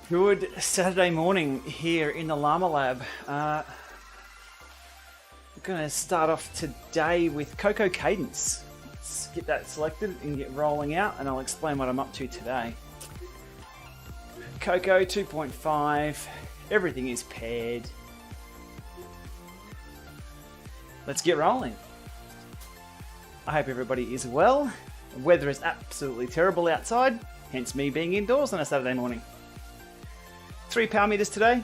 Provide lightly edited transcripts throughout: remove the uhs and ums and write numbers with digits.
Good Saturday morning here in the Llama Lab. We're going to start off today with Coco Cadence. Let's get that selected and get rolling out, and I'll explain what I'm up to today. Coco 2.5, everything is paired. Let's get rolling. I hope everybody is well. The weather is absolutely terrible outside, hence me being indoors on a Saturday morning. 3 power meters today,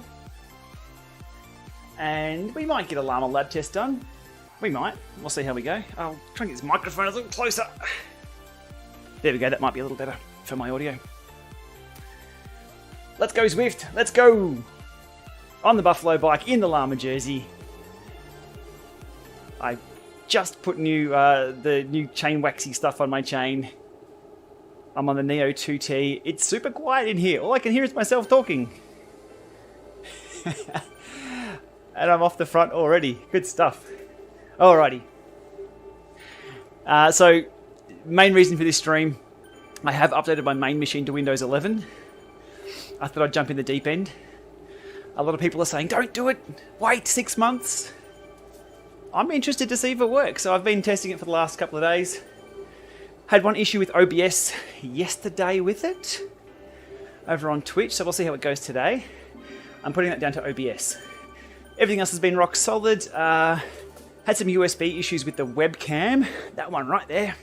and we might get a Lama lab test done. We might. We'll see how we go. I'll try and get this microphone a little closer. There we go. That might be a little better for my audio. Let's go Zwift. Let's go on the Buffalo bike in the Lama jersey. I just put the new chain waxy stuff on my chain. I'm on the Neo 2T. It's super quiet in here. All I can hear is myself talking. And I'm off the front already. Good stuff. Alrighty. So, main reason for this stream, I have updated my main machine to Windows 11. I thought I'd jump in the deep end. A lot of people are saying, don't do it. Wait 6 months. I'm interested to see if it works. So I've been testing it for the last couple of days. Had one issue with OBS yesterday with it over on Twitch, so we'll see how it goes today. I'm putting that down to OBS. Everything else has been rock solid. Had some USB issues with the webcam. That one right there.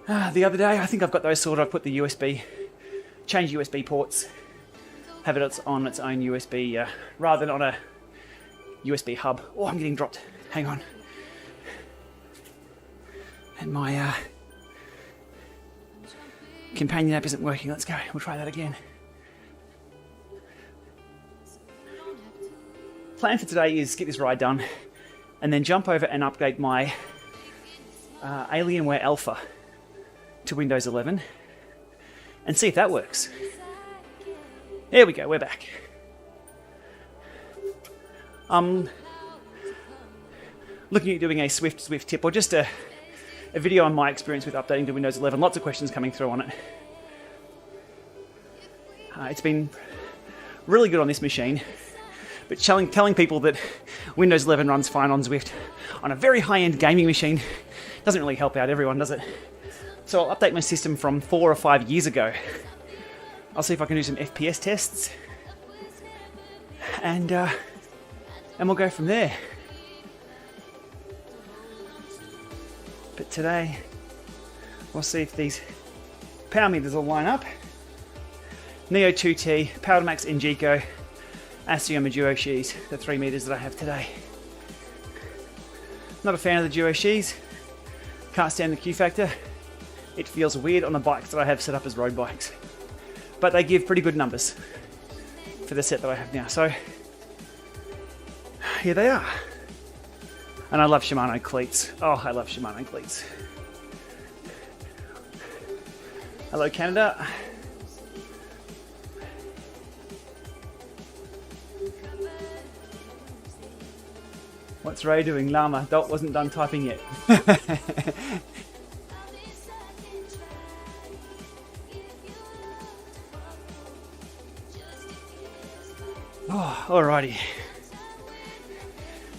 The other day, I think I've got those sorted. I've put the USB, change USB ports, have it on its own USB rather than on a USB hub. Oh, I'm getting dropped. Hang on. And my companion app isn't working. Let's go. We'll try that again. Plan for today is get this ride done and then jump over and upgrade my Alienware Alpha to Windows 11 and see if that works. There we go, we're back. Looking at doing a Zwift tip or just a video on my experience with updating to Windows 11. Lots of questions coming through on it. It's been really good on this machine. But telling people that Windows 11 runs fine on Zwift on a very high-end gaming machine doesn't really help out everyone, does it? So I'll update my system from 4 or 5 years ago. I'll see if I can do some FPS tests. And we'll go from there. But today, we'll see if these power meters will line up. Neo 2T, Power Max Engico, Asioma Duo Shis, the 3 meters that I have today. Not a fan of the Duo Shis. Can't stand the Q factor. It feels weird on the bikes that I have set up as road bikes. But they give pretty good numbers for the set that I have now. So, here they are. And I love Shimano cleats. Oh, I love Shimano cleats. Hello, Canada. What's Ray doing? Lama. Dot wasn't done typing yet. Oh, alrighty.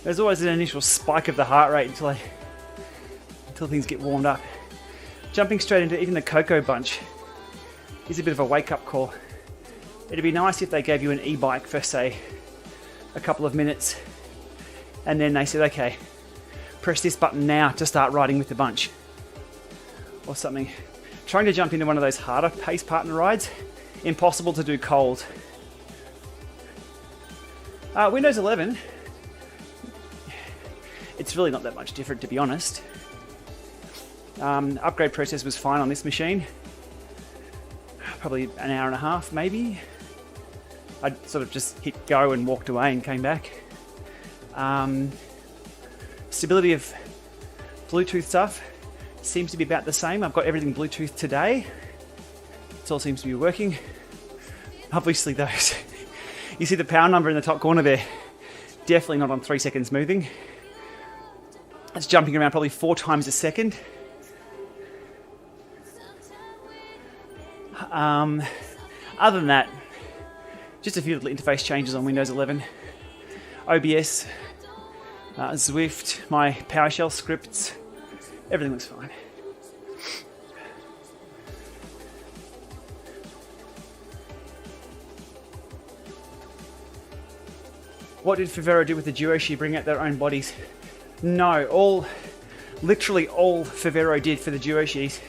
There's always an initial spike of the heart rate until things get warmed up. Jumping straight into even the Coco bunch is a bit of a wake-up call. It'd be nice if they gave you an e-bike for, say, a couple of minutes, and then they said, okay, press this button now to start riding with the bunch. Or something. Trying to jump into one of those harder pace partner rides, impossible to do cold. Windows 11, it's really not that much different, to be honest. Upgrade process was fine on this machine. Probably an hour and a half, maybe. I sort of just hit go and walked away and came back. Stability of Bluetooth stuff seems to be about the same. I've got everything Bluetooth today. It all seems to be working. Obviously those, you see the power number in the top corner there, definitely not on 3 second smoothing. It's jumping around probably 4 times a second. Other than that, Just a few little interface changes on Windows 11. OBS, Zwift, my PowerShell scripts, everything looks fine. What did Favero do with the Duoshi? Bring out their own bodies? No, literally all Favero did for the Duoshis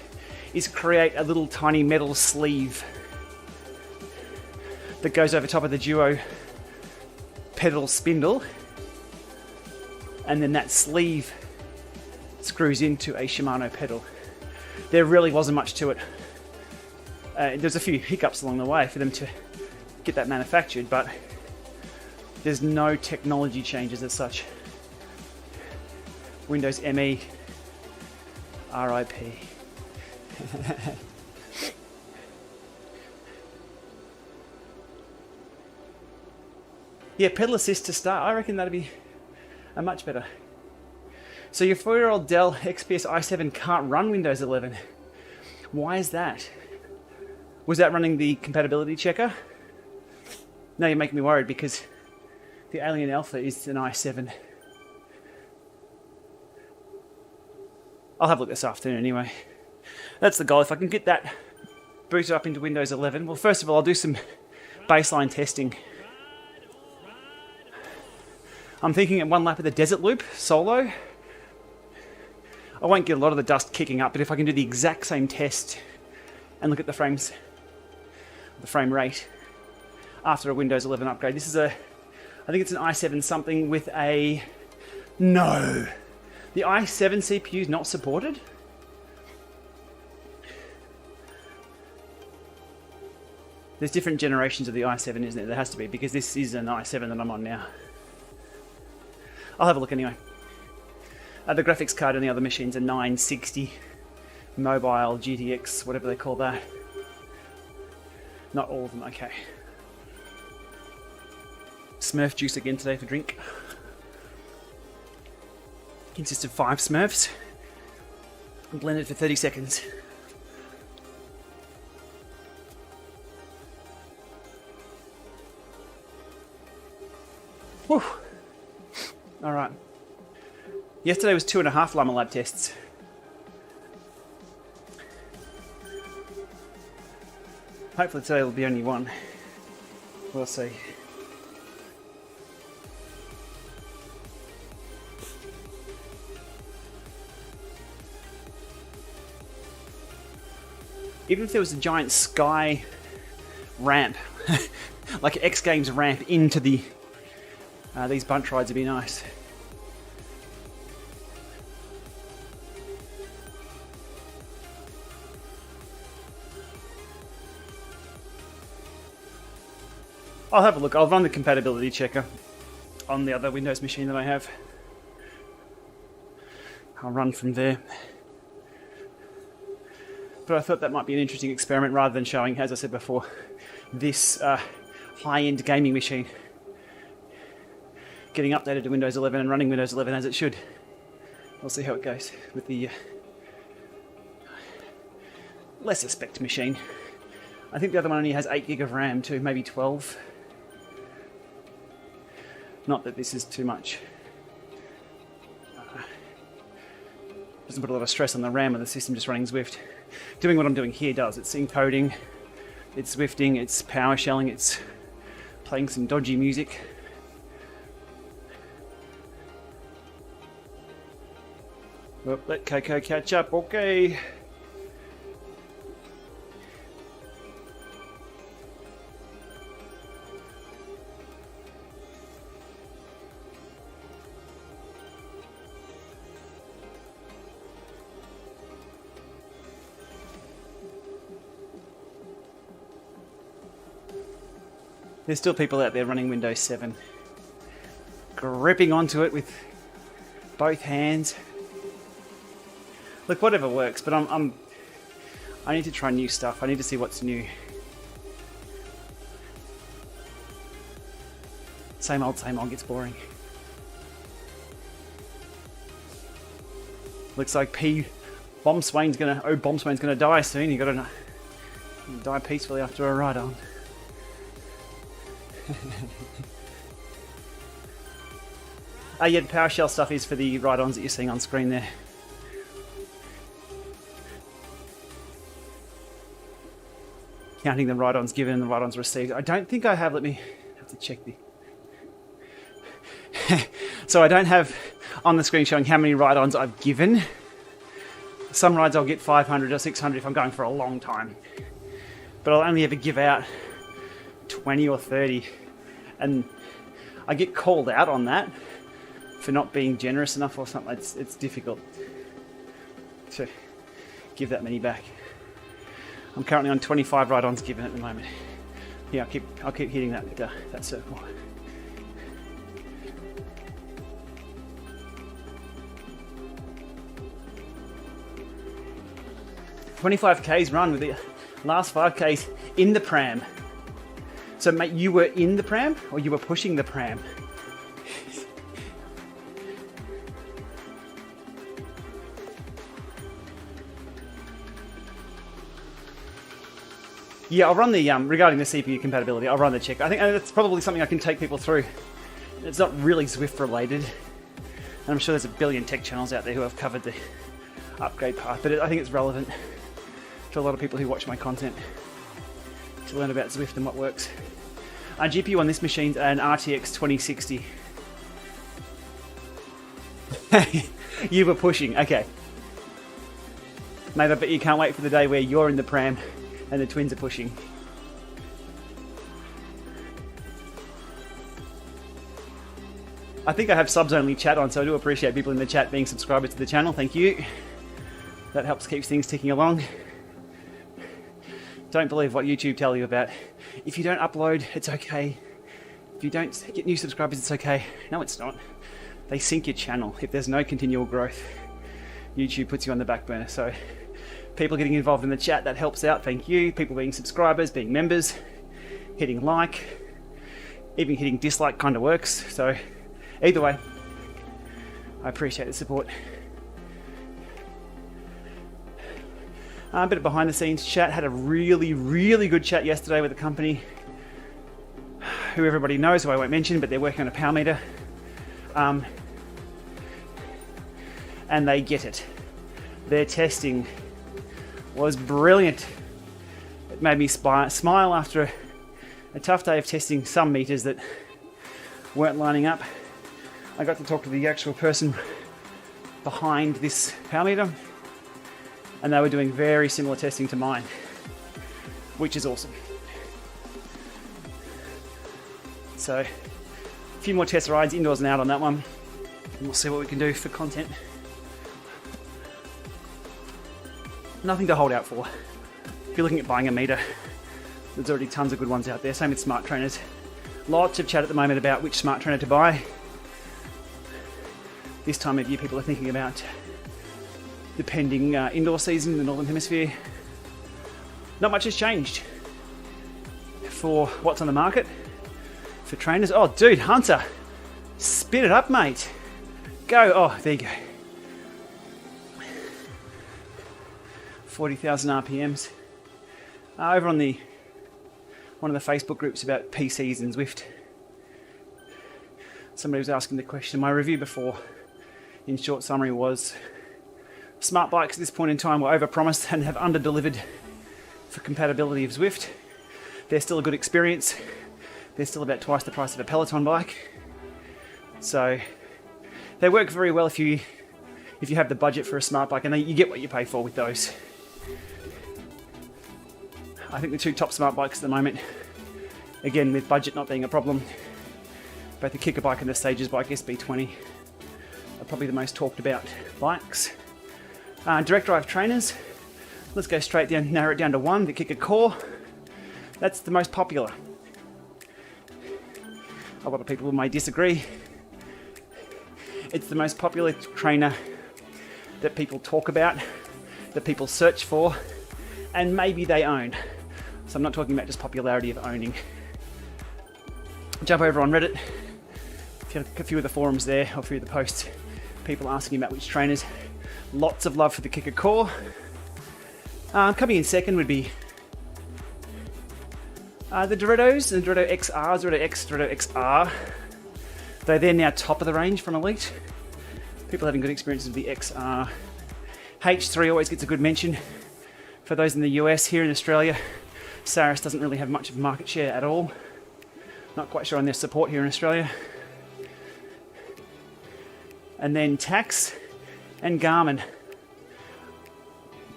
is create a little tiny metal sleeve that goes over top of the Duo pedal spindle, and then that sleeve screws into a Shimano pedal. There really wasn't much to it. There's a few hiccups along the way for them to get that manufactured, but there's no technology changes as such. Windows ME, RIP. Yeah, pedal assist to start. I reckon that'd be a much better. So your 4-year-old Dell XPS i7 can't run Windows 11. Why is that? Was that running the compatibility checker? Now you're making me worried because the Alien Alpha is an i7. I'll have a look this afternoon anyway. That's the goal. If I can get that booted up into Windows 11, well, first of all, I'll do some baseline testing. I'm thinking at one lap of the desert loop, solo. I won't get a lot of the dust kicking up, but if I can do the exact same test and look at the frames, the frame rate after a Windows 11 upgrade. This is I think it's an i7 something with a, no, the i7 CPU is not supported? There's different generations of the i7, isn't there? There has to be, because this is an i7 that I'm on now. I'll have a look anyway. The graphics card on the other machine's a 960 mobile GTX, whatever they call that. Not all of them, okay. Smurf juice again today for drink. Consists of 5 Smurfs. Blended for 30 seconds. Whew. Alright. Yesterday was 2.5 Llama lab tests. Hopefully today will be only one. We'll see. Even if there was a giant sky ramp, like an X Games ramp into the these bunch rides would be nice. I'll have a look. I'll run the compatibility checker on the other Windows machine that I have. I'll run from there. But I thought that might be an interesting experiment rather than showing, as I said before, this high-end gaming machine getting updated to Windows 11 and running Windows 11 as it should. We'll see how it goes with the lesser spec machine. I think the other one only has 8 gig of RAM too, maybe 12. Not that this is too much. Doesn't put a lot of stress on the RAM of the system just running Zwift. Doing what I'm doing here does. It's encoding, it's Zwifting, it's PowerShelling, it's playing some dodgy music. Well, let Coco catch up, okay. There's still people out there running Windows 7, gripping onto it with both hands. Look, whatever works, but I need to try new stuff. I need to see what's new. Same old gets boring. Looks like Bomb Swain's gonna die soon. You gotta die peacefully after a ride on. Yeah, the PowerShell stuff is for the ride-ons that you're seeing on screen there. Counting the ride-ons given and the ride-ons received. I don't think I have, let me have to check the... So I don't have on the screen showing how many ride-ons I've given. Some rides I'll get 500 or 600 if I'm going for a long time. But I'll only ever give out 20 or 30. And I get called out on that for not being generous enough or something. It's difficult to give that many back. I'm currently on 25 ride-ons given at the moment. Yeah, I'll keep hitting that circle. $25Ks run with the last 5Ks in the pram. So mate, you were in the pram or you were pushing the pram? Yeah, I'll run the, regarding the CPU compatibility, I'll run the check. I think that's probably something I can take people through. It's not really Zwift related. And I'm sure there's a billion tech channels out there who have covered the upgrade path, but I think it's relevant to a lot of people who watch my content to learn about Zwift and what works. GPU on this machine's an RTX 2060. You were pushing, okay. Mate, I bet you can't wait for the day where you're in the pram and the twins are pushing. I think I have subs only chat on, so I do appreciate people in the chat being subscribers to the channel. Thank you. That helps keep things ticking along. Don't believe what YouTube tell you about. If you don't upload, it's okay. If you don't get new subscribers, it's okay. No, it's not. They sink your channel. If there's no continual growth, YouTube puts you on the back burner. So people getting involved in the chat, that helps out. Thank you. People being subscribers, being members, hitting like, even hitting dislike kind of works. So either way, I appreciate the support. A bit of behind the scenes chat. Had a really, really good chat yesterday with a company who everybody knows, who I won't mention, but they're working on a power meter. And they get it. Their testing was brilliant. It made me smile after a tough day of testing some meters that weren't lining up. I got to talk to the actual person behind this power meter, and they were doing very similar testing to mine, which is awesome. So, a few more test rides, indoors and out on that one, and we'll see what we can do for content. Nothing to hold out for. If you're looking at buying a meter, there's already tons of good ones out there. Same with smart trainers. Lots of chat at the moment about which smart trainer to buy. This time of year, people are thinking about the pending indoor season in the Northern Hemisphere. Not much has changed for what's on the market for trainers. Oh, dude, Hunter, spit it up, mate. Go. Oh, there you go. 40,000 RPMs. Over on one of the Facebook groups about PCs and Zwift, somebody was asking the question. My review before, in short summary, was smart bikes at this point in time were overpromised and have underdelivered for compatibility of Zwift. They're still a good experience. They're still about twice the price of a Peloton bike. So they work very well if you have the budget for a smart bike, and you get what you pay for with those. I think the two top smart bikes at the moment, again with budget not being a problem, both the Kicker bike and the Stages bike SB20 are probably the most talked about bikes. Direct drive trainers, let's go straight down, narrow it down to one, the Kicker Core. That's the most popular. A lot of people may disagree. It's the most popular trainer that people talk about, that people search for, and maybe they own. So I'm not talking about just popularity of owning. Jump over on Reddit, a few of the forums there, or a few of the posts, people asking about which trainers. Lots of love for the Kicker Core. Coming in second would be The Doritos, the Dorito XR, Dorito X, Dorito XR, they're now top of the range from Elite. People having good experiences with the XR. H3 always gets a good mention for those in the US. Here in Australia, Saris doesn't really have much of a market share at all. Not quite sure on their support here in Australia. And then Tax and Garmin.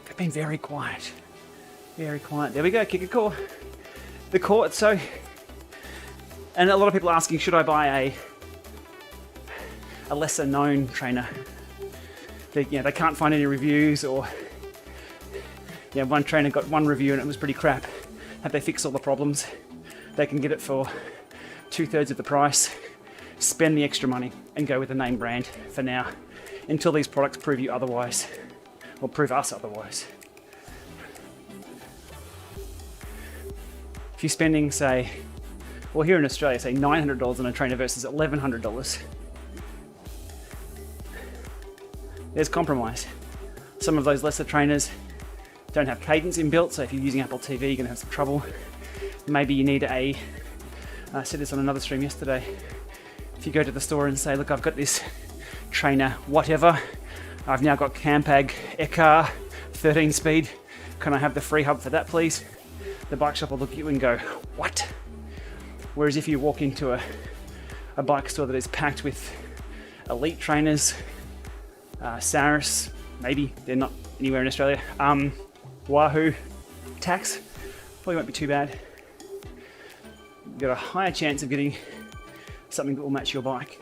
They've been very quiet. Very quiet. There we go, kick a core. The core, so... And a lot of people are asking, should I buy a lesser known trainer? They can't find any reviews, or... Yeah, one trainer got one review and it was pretty crap. Have they fixed all the problems? They can get it for 2/3 of the price, spend the extra money and go with a name brand for now, until these products prove you otherwise, or prove us otherwise. If you're spending, say, well, here in Australia, say $900 on a trainer versus $1,100, there's compromise. Some of those lesser trainers don't have cadence inbuilt, so if you're using Apple TV, you're going to have some trouble. Maybe you need I said this on another stream yesterday. If you go to the store and say, look, I've got this trainer, whatever, I've now got Campag Ekar 13 speed, can I have the free hub for that, please? The bike shop will look at you and go, what? Whereas if you walk into a bike store that is packed with Elite trainers, Saris, maybe, they're not anywhere in Australia, Wahoo, Tax, probably won't be too bad. You've got a higher chance of getting something that will match your bike.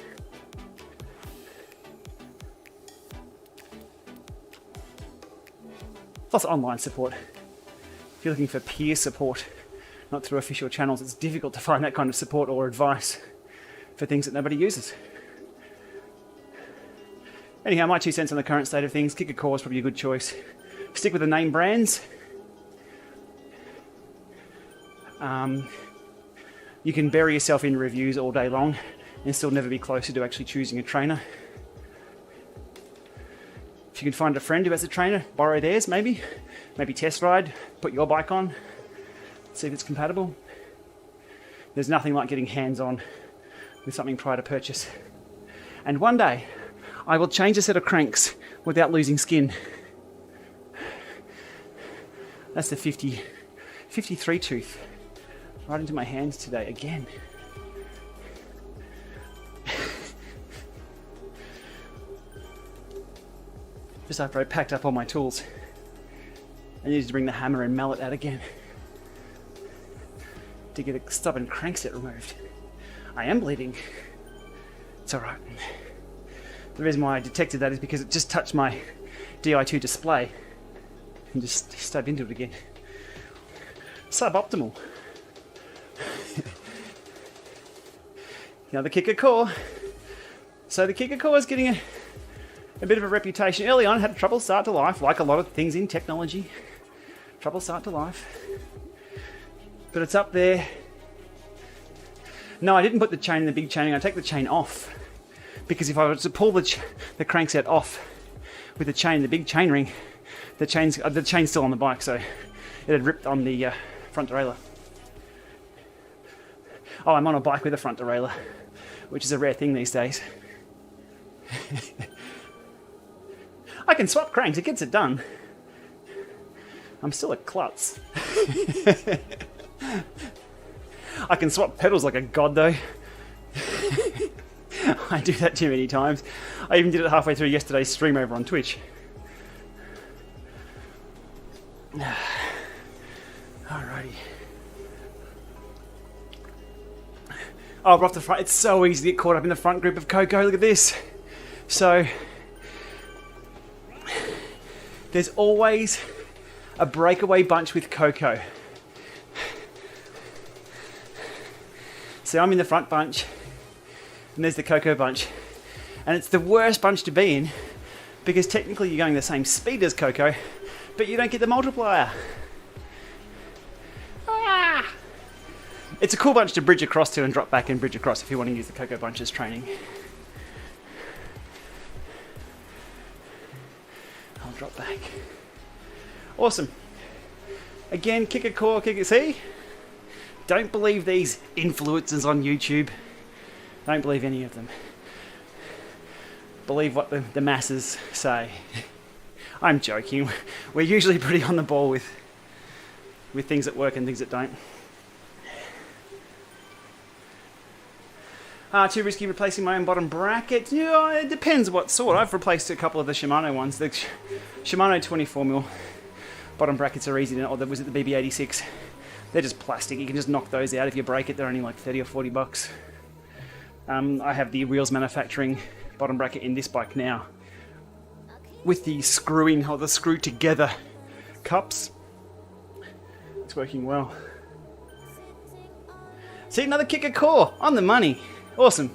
Plus online support. If you're looking for peer support, not through official channels, it's difficult to find that kind of support or advice for things that nobody uses. Anyhow, my 2 cents on the current state of things. Kick a core is probably a good choice. Stick with the name brands. You can bury yourself in reviews all day long and still never be closer to actually choosing a trainer. If you can find a friend who has a trainer, borrow theirs maybe test ride, put your bike on, see if it's compatible. There's nothing like getting hands-on with something prior to purchase. And one day, I will change a set of cranks without losing skin. That's the 53 tooth. Right into my hands today again. Just after I packed up all my tools, I needed to bring the hammer and mallet out again to get a stubborn crankset removed. I am bleeding. It's alright. The reason why I detected that is because it just touched my Di2 display and just stabbed into it again. Suboptimal. Now the kicker core. So the kicker core is getting a bit of a reputation. Early on, it had a trouble start to life, like a lot of things in technology. Trouble start to life. But it's up there. No, I didn't put the chain in the big chaining. I take the chain off. Because if I was to pull the crankset off with the chain, the big chain ring, the chain's still on the bike, so it had ripped on the front derailleur. Oh, I'm on a bike with a front derailleur, which is a rare thing these days. I can swap cranks, it gets it done. I'm still a klutz. I can swap pedals like a god though. I do that too many times. I even did it halfway through yesterday's stream over on Twitch. Alrighty. Oh, we're off the front. It's so easy to get caught up in the front group of Coco. Look at this. So, there's always a breakaway bunch with Coco. So I'm in the front bunch, and there's the Coco bunch. And it's the worst bunch to be in, because technically you're going the same speed as Coco, but you don't get the multiplier. Ah! It's a cool bunch to bridge across to and drop back and bridge across if you want to use the Coco bunch as training. I'll drop back. Awesome. Again, kick a core, kick it. See? Don't believe these influencers on YouTube. Don't believe any of them. Believe what the masses say. I'm joking. We're usually pretty on the ball with things that work and things that don't. Too risky replacing my own bottom bracket? Yeah, it depends what sort. I've replaced a couple of the Shimano ones. The Shimano 24mm bottom brackets are easy, or was it the BB86? They're just plastic. You can just knock those out if you break it. They're only like 30 or 40 bucks. I have the Wheels Manufacturing bottom bracket in this bike now, with the screwed together cups. It's working well. See, another kicker core on the money. Awesome.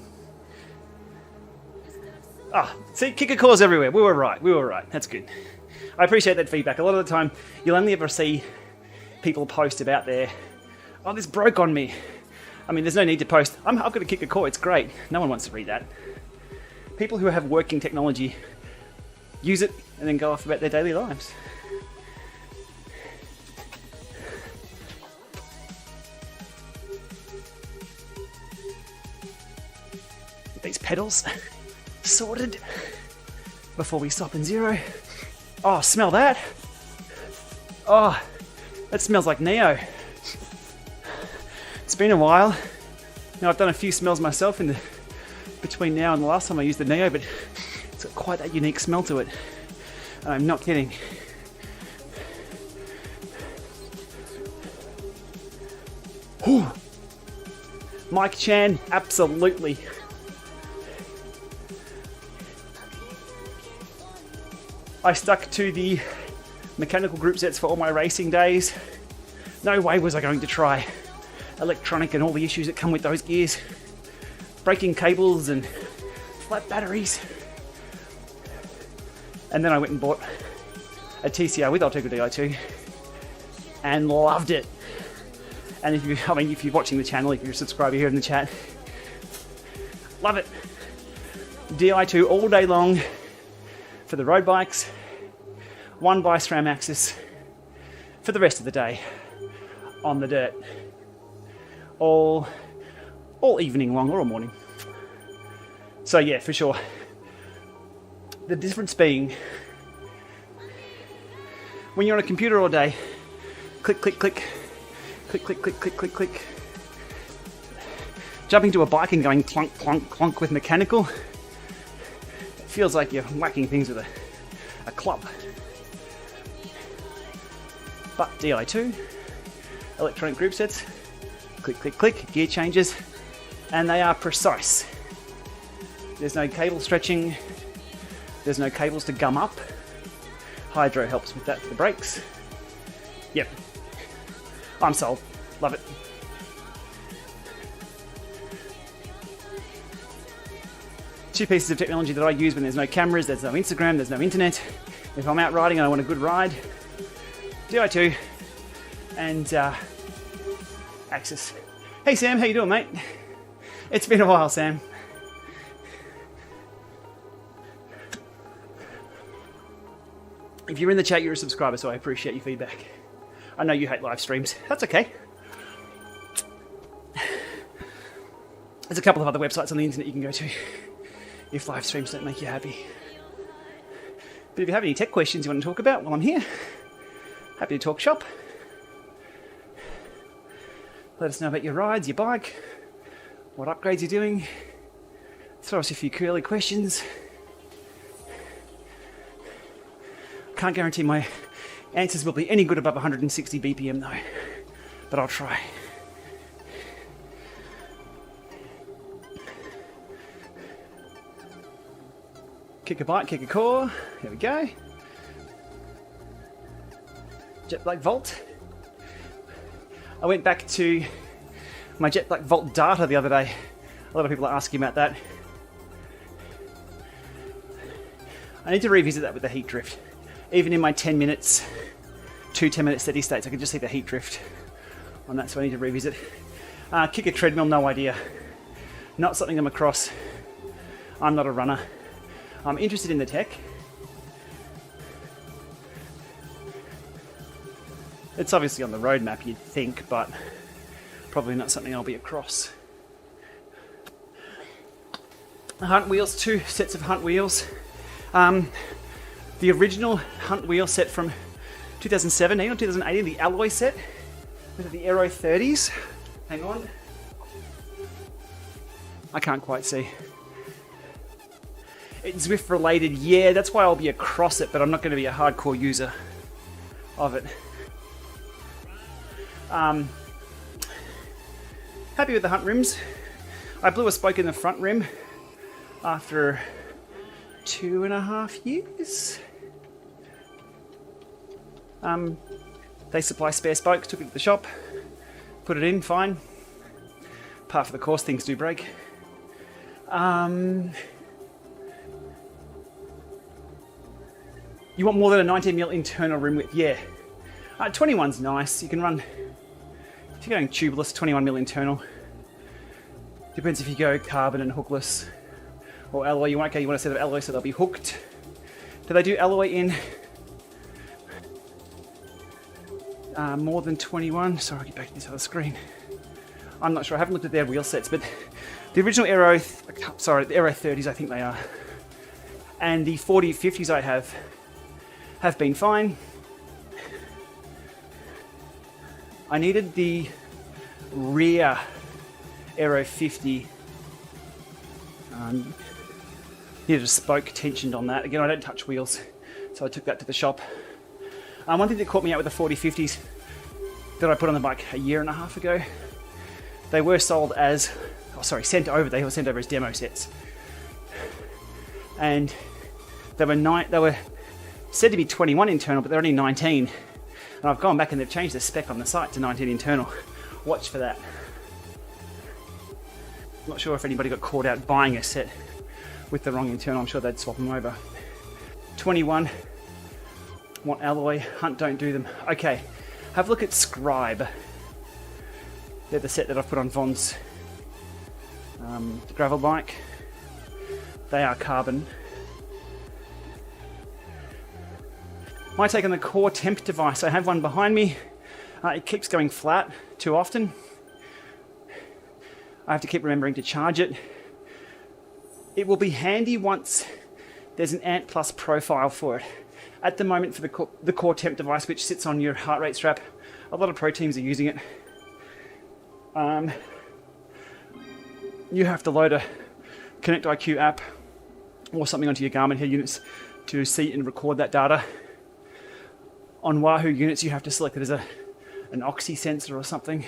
See, kicker cores everywhere. We were right. That's good. I appreciate that feedback. A lot of the time, you'll only ever see people post about this broke on me. I mean, there's no need to post, I've got a kicker core, it's great. No one wants to read that. People who have working technology use it and then go off about their daily lives. These pedals sorted before we stop in zero. Oh, smell that. Oh, that smells like Neo. It's been a while. Now I've done a few smells myself between now and the last time I used the Neo, but it's got quite that unique smell to it. I'm not kidding. Whew. Mike Chan, absolutely. I stuck to the mechanical group sets for all my racing days. No way was I going to try electronic and all the issues that come with those gears. Breaking cables and flat batteries. And then I went and bought a TCR with Ultegra Di2 and loved it. And if you're watching the channel, if you're a subscriber here in the chat, love it. Di2 all day long for the road bikes, one by SRAM axis for the rest of the day on the dirt, all evening long or all morning. So yeah, for sure. The difference being, when you're on a computer all day, click, click, click, click, click, click, click, click, click, jumping to a bike and going clunk, clunk, clunk with mechanical, it feels like you're whacking things with a club. But Di2, electronic group sets, click, click, click, gear changes, and they are precise. There's no cable stretching, there's no cables to gum up. Hydro helps with that for the brakes. Yep, I'm sold, love it. Two pieces of technology that I use when there's no cameras, there's no Instagram, there's no internet. If I'm out riding and I want a good ride, Di2 and Axis. Hey Sam, how you doing, mate? It's been a while, Sam. If you're in the chat, you're a subscriber, so I appreciate your feedback. I know you hate live streams. That's okay. There's a couple of other websites on the internet you can go to if live streams don't make you happy. But if you have any tech questions you want to talk about while I'm here, happy to talk shop. Let us know about your rides, your bike, what upgrades you're doing. Throw us a few curly questions. Can't guarantee my answers will be any good above 160 BPM though, but I'll try. Kick a bike, kick a core. Here we go. Jet Black Volt. I went back to my Jet Black Volt data the other day. A lot of people are asking about that. I need to revisit that with the heat drift. Even in my 10 minutes, 10-minute steady states, I can just see the heat drift on that, so I need to revisit. Kick a treadmill, no idea. Not something I'm across. I'm not a runner. I'm interested in the tech. It's obviously on the roadmap, you'd think, but Probably not something I'll be across. Hunt wheels, 2 sets of Hunt wheels. The original Hunt wheel set from 2017 or 2018, the alloy set, with the Aero 30s. Hang on. I can't quite see. It's Zwift related, yeah, that's why I'll be across it, but I'm not going to be a hardcore user of it. Happy with the Hunt rims. I blew a spoke in the front rim after 2.5 years. They supply spare spokes, took it to the shop, put it in, fine. Part of the course, things do break. You want more than a 19mm internal rim width? Yeah. 21's nice. You can run, if you're going tubeless, 21mm internal. Depends if you go carbon and hookless or alloy. You want a set of alloy so they'll be hooked. Do they do alloy in more than 21? Sorry, I'll get back to this other screen. I'm not sure. I haven't looked at their wheel sets, but the original the Aero 30s, I think they are, and the 40-50s I have been fine. I needed the rear Aero 50. Needed a spoke tensioned on that. Again, I don't touch wheels, so I took that to the shop. One thing that caught me out with the 40-50s that I put on the bike a year and a half ago, they were sold as, sent over. They were sent over as demo sets, and they were said to be 21 internal, but they're only 19. And I've gone back and they've changed the spec on the site to 19 internal. Watch for that. Not sure if anybody got caught out buying a set with the wrong internal. I'm sure they'd swap them over. 21. Want alloy. Hunt don't do them. Okay, have a look at Scribe. They're the set that I've put on Von's gravel bike. They are carbon. My take on the core temp device. I have one behind me. It keeps going flat too often. I have to keep remembering to charge it. It will be handy once there's an Ant Plus profile for it. At the moment, for the core temp device, which sits on your heart rate strap, a lot of pro teams are using it. You have to load a Connect IQ app or something onto your Garmin head units to see and record that data. On Wahoo units, you have to select it as an Oxy sensor or something.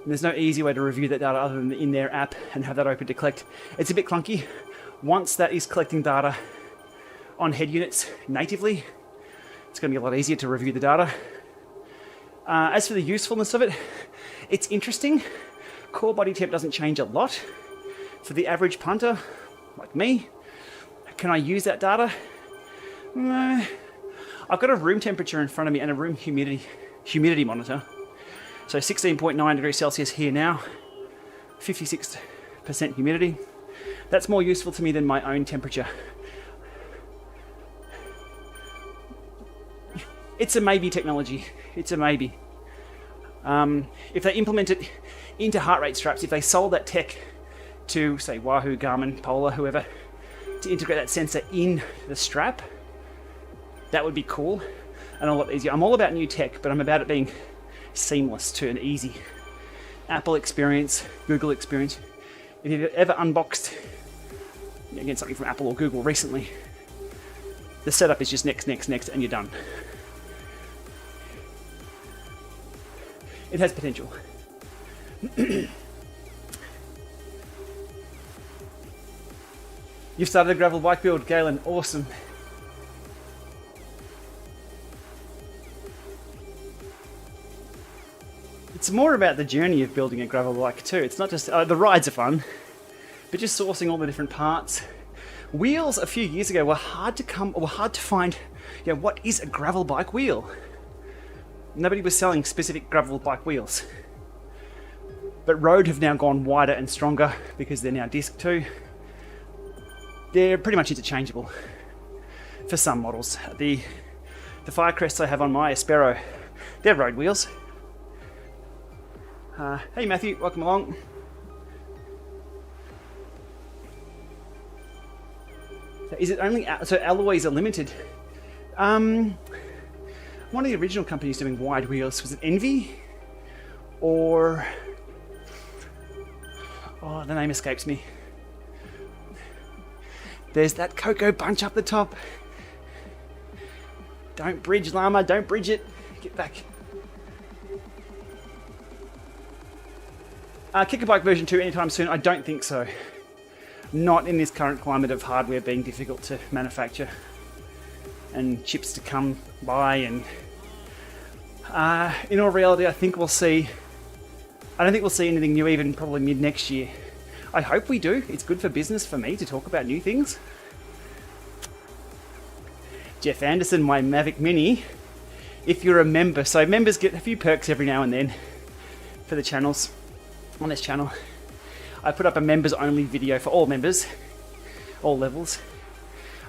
And there's no easy way to review that data other than in their app and have that open to collect. It's a bit clunky. Once that is collecting data on head units natively, it's going to be a lot easier to review the data. As for the usefulness of it, it's interesting. Core body temp doesn't change a lot. For the average punter, like me, can I use that data? No. I've got a room temperature in front of me and a room humidity monitor. So 16.9 degrees Celsius here now, 56% humidity. That's more useful to me than my own temperature. It's a maybe technology. It's a maybe. If they implement it into heart rate straps, if they sold that tech to, say, Wahoo, Garmin, Polar, whoever, to integrate that sensor in the strap, that would be cool and a lot easier. I'm all about new tech, but I'm about it being seamless to an easy Apple experience, Google experience. If you've ever unboxed, again, something from Apple or Google recently, the setup is just next, and you're done. It has potential. You've started a gravel bike build, Galen. Awesome. It's more about the journey of building a gravel bike too. It's not just the rides are fun, but just sourcing all the different parts. Wheels a few years ago were hard to find. You know, what is a gravel bike wheel? Nobody was selling specific gravel bike wheels. But road have now gone wider and stronger because they're now disc too. They're pretty much interchangeable for some models. The Firecrests I have on my Aspero, they're road wheels. Hey Matthew, welcome along. So is it only, so alloys are limited? One of the original companies doing wide wheels, was it Envy? Or, oh, the name escapes me. There's that cocoa bunch up the top. Don't bridge, Llama, don't bridge it. Get back. Kicker bike version 2 anytime soon? I don't think so. Not in this current climate of hardware being difficult to manufacture and chips to come by. And in all reality, I think we'll see. I don't think we'll see anything new even probably mid next year. I hope we do. It's good for business for me to talk about new things. Jeff Anderson, my Mavic Mini. If you're a member, so members get a few perks every now and then for the channels. On this channel, I put up a members only video for all members, all levels,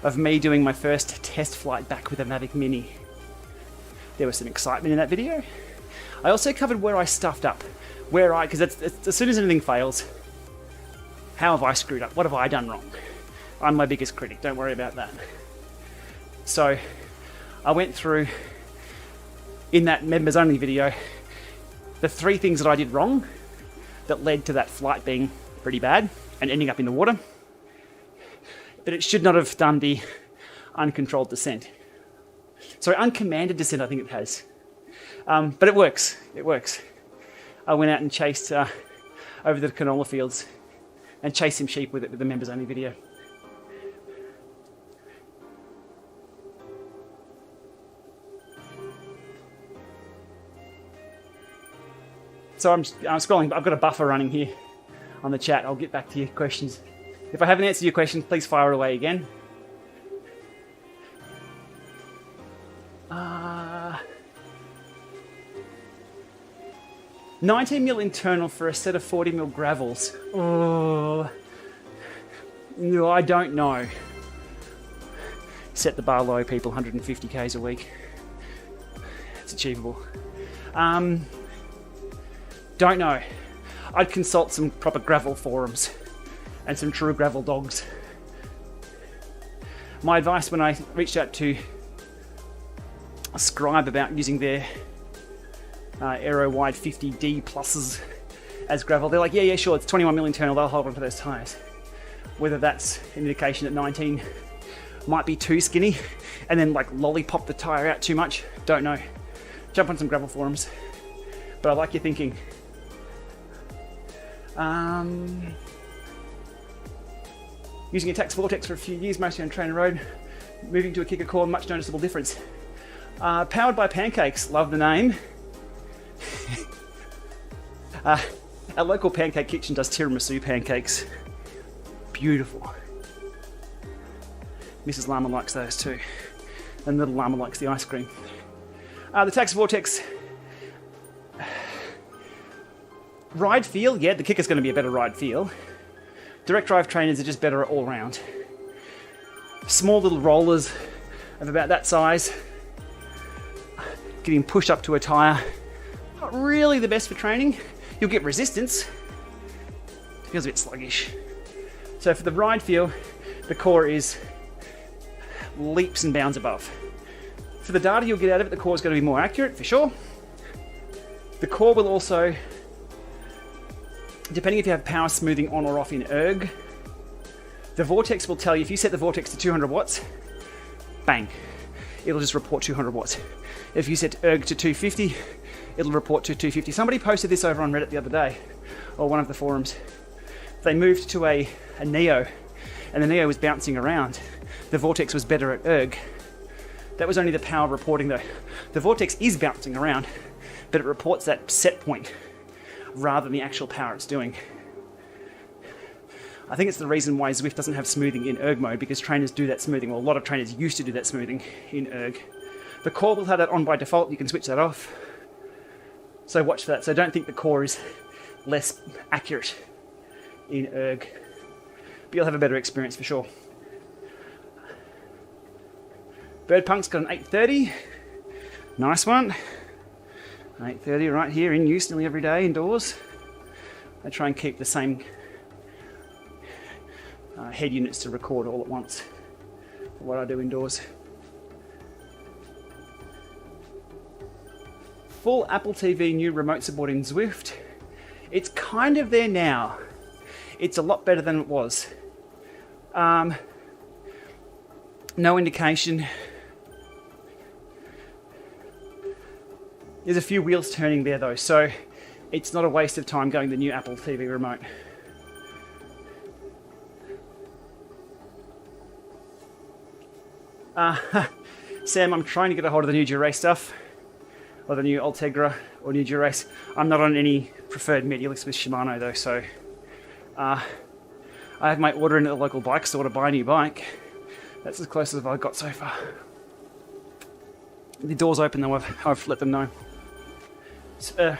of me doing my first test flight back with a Mavic Mini. There was some excitement in that video. I also covered where I stuffed up, because as soon as anything fails, how have I screwed up? What have I done wrong? I'm my biggest critic, don't worry about that. So I went through, in that members only video, the 3 things that I did wrong that led to that flight being pretty bad and ending up in the water. But it should not have done the uncontrolled descent. Sorry, uncommanded descent, I think it has. But it works. It works. I went out and chased over the canola fields and chased some sheep with it with the members only video. So I'm scrolling, but I've got a buffer running here on the chat. I'll get back to your questions. If I haven't answered your question, please fire away again. 19mm internal for a set of 40mm gravels. Oh, no, I don't know. Set the bar low, people. 150 k's a week. It's achievable. Don't know. I'd consult some proper gravel forums and some true gravel dogs. My advice when I reached out to Scribe about using their Aero Wide 50D pluses as gravel, they're like, yeah, sure, it's 21mm internal, they'll hold on to those tyres. Whether that's an indication that 19 might be too skinny and then like lollipop the tyre out too much, don't know. Jump on some gravel forums. But I like your thinking. Using a tax vortex for a few years, mostly on train road. Moving to a kicker core, much noticeable difference. Powered by pancakes, love the name. Our local pancake kitchen does tiramisu pancakes. Beautiful. Mrs. Lama likes those too. And little Lama likes the ice cream. The tax vortex. Ride feel, yeah, the kicker's going to be a better ride feel. Direct drive trainers are just better all round. Small little rollers of about that size, getting pushed up to a tyre, not really the best for training. You'll get resistance. It feels a bit sluggish. So for the ride feel, the core is leaps and bounds above. For the data you'll get out of it, the core is going to be more accurate for sure. The core will also, depending if you have power smoothing on or off in ERG, the vortex will tell you, if you set the vortex to 200 watts, bang, it'll just report 200 watts. If you set ERG to 250, it'll report to 250. Somebody posted this over on Reddit the other day, or one of the forums. They moved to a Neo, and the Neo was bouncing around. The vortex was better at ERG. That was only the power reporting though. The vortex is bouncing around, but it reports that set point rather than the actual power it's doing. I think it's the reason why Zwift doesn't have smoothing in ERG mode, because trainers do that smoothing, or a lot of trainers used to do that smoothing in ERG. The core will have that on by default, you can switch that off. So watch for that. So don't think the core is less accurate in ERG, but you'll have a better experience for sure. Bird Punk's got an 830, nice one. 830 right here in use nearly every day indoors. I try and keep the same head units to record all at once for what I do indoors. Full Apple TV new remote support in Zwift. It's kind of there now. It's a lot better than it was. No indication. There's a few wheels turning there though, so it's not a waste of time going the new Apple TV remote. Sam, I'm trying to get a hold of the new Dura stuff, or the new Ultegra, or new Dura. I'm not on any preferred media list with Shimano though, so I have my order in at the local bike store to buy a new bike. That's as close as I've got so far. The door's open though, I've let them know. So,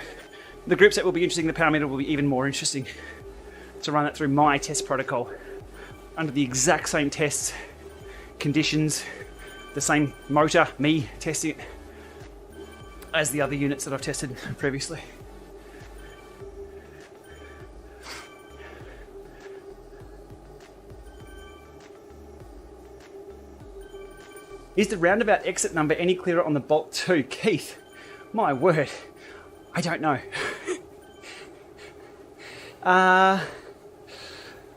the group set will be interesting, the power meter will be even more interesting. To run that through my test protocol, under the exact same tests, conditions, the same motor, me testing it, as the other units that I've tested previously. Is the roundabout exit number any clearer on the Bolt 2? Keith, my word, I don't know.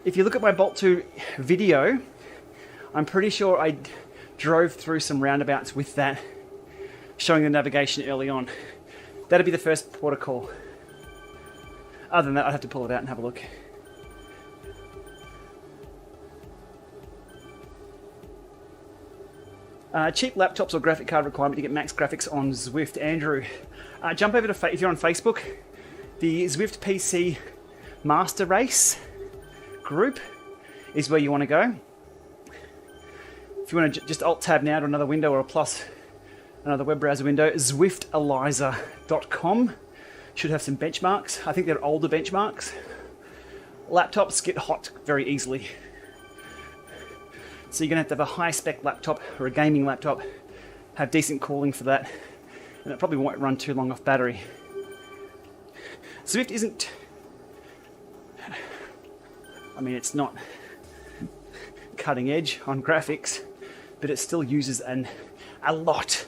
If you look at my Bolt 2 video, I'm pretty sure I drove through some roundabouts with that, showing the navigation early on. That'd be the first port of call. Other than that, I'd have to pull it out and have a look. Cheap laptops or graphic card requirement to get max graphics on Zwift. Andrew, jump over to, if you're on Facebook, the Zwift PC Master Race group is where you want to go. If you want to just Alt-Tab now to another window or a plus, another web browser window, zwifteliza.com should have some benchmarks. I think they're older benchmarks. Laptops get hot very easily. So you're going to have a high-spec laptop or a gaming laptop, have decent cooling for that, and it probably won't run too long off battery. Zwift isn't... I mean, it's not cutting edge on graphics, but it still uses a lot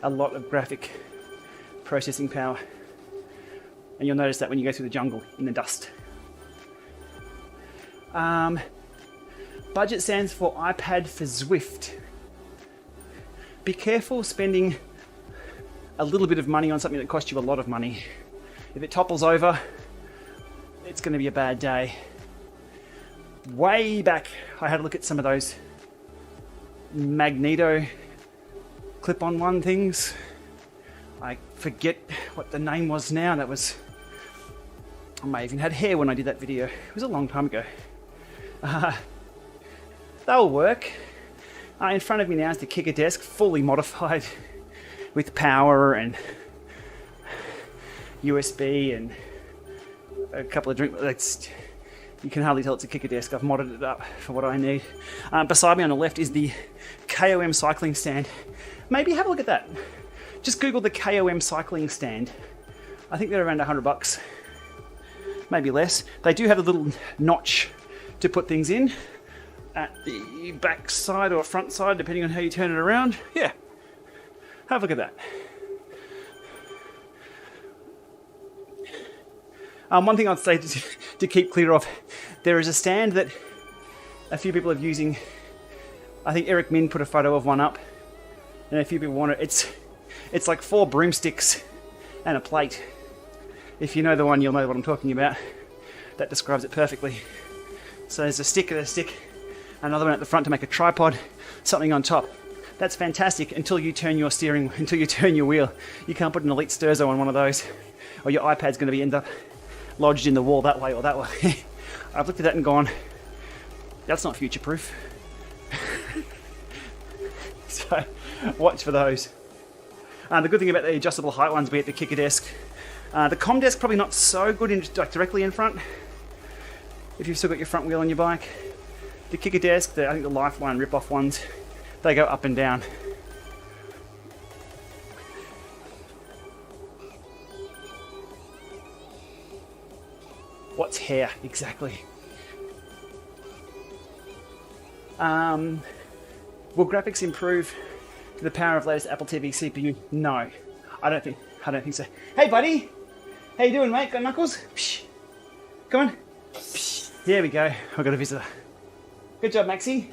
of graphic processing power. And you'll notice that when you go through the jungle in the dust. Budget stands for iPad for Zwift. Be careful spending a little bit of money on something that costs you a lot of money. If it topples over, it's going to be a bad day. Way back, I had a look at some of those Magneto clip-on one things. I forget what the name was now. That was... I may have even had hair when I did that video. It was a long time ago. They'll work. In front of me now is the kicker desk, fully modified with power and USB and a couple of drinks. You can hardly tell it's a kicker desk. I've modded it up for what I need. Beside me on the left is the KOM cycling stand. Maybe have a look at that. Just Google the KOM cycling stand. I think they're around $100, maybe less. They do have a little notch to put things in at the back side or front side, depending on how you turn it around. Yeah, have a look at that. One thing I'd say to keep clear of, there is a stand that a few people are using. I think Eric Min put a photo of one up, and a few people want it. It's like 4 broomsticks and a plate. If you know the one, you'll know what I'm talking about. That describes it perfectly. So there's a stick and a stick, another one at the front to make a tripod, something on top. That's fantastic until you turn your wheel. You can't put an Elite Sturzo on one of those, or your iPad's going to end up lodged in the wall that way or that way. I've looked at that and gone, that's not future-proof. So watch for those. The good thing about the adjustable height ones, be it the kicker desk, the comm desk probably not so good directly in front, if you've still got your front wheel on your bike. The kicker desk, I think the Lifeline rip-off ones, they go up and down. What's hair? Exactly. Will graphics improve to the power of latest Apple TV CPU? No, I don't think so. Hey, buddy. How you doing, mate? Got knuckles? Psh. Come on. Psh. There we go. I've got a visitor. Good job, Maxie.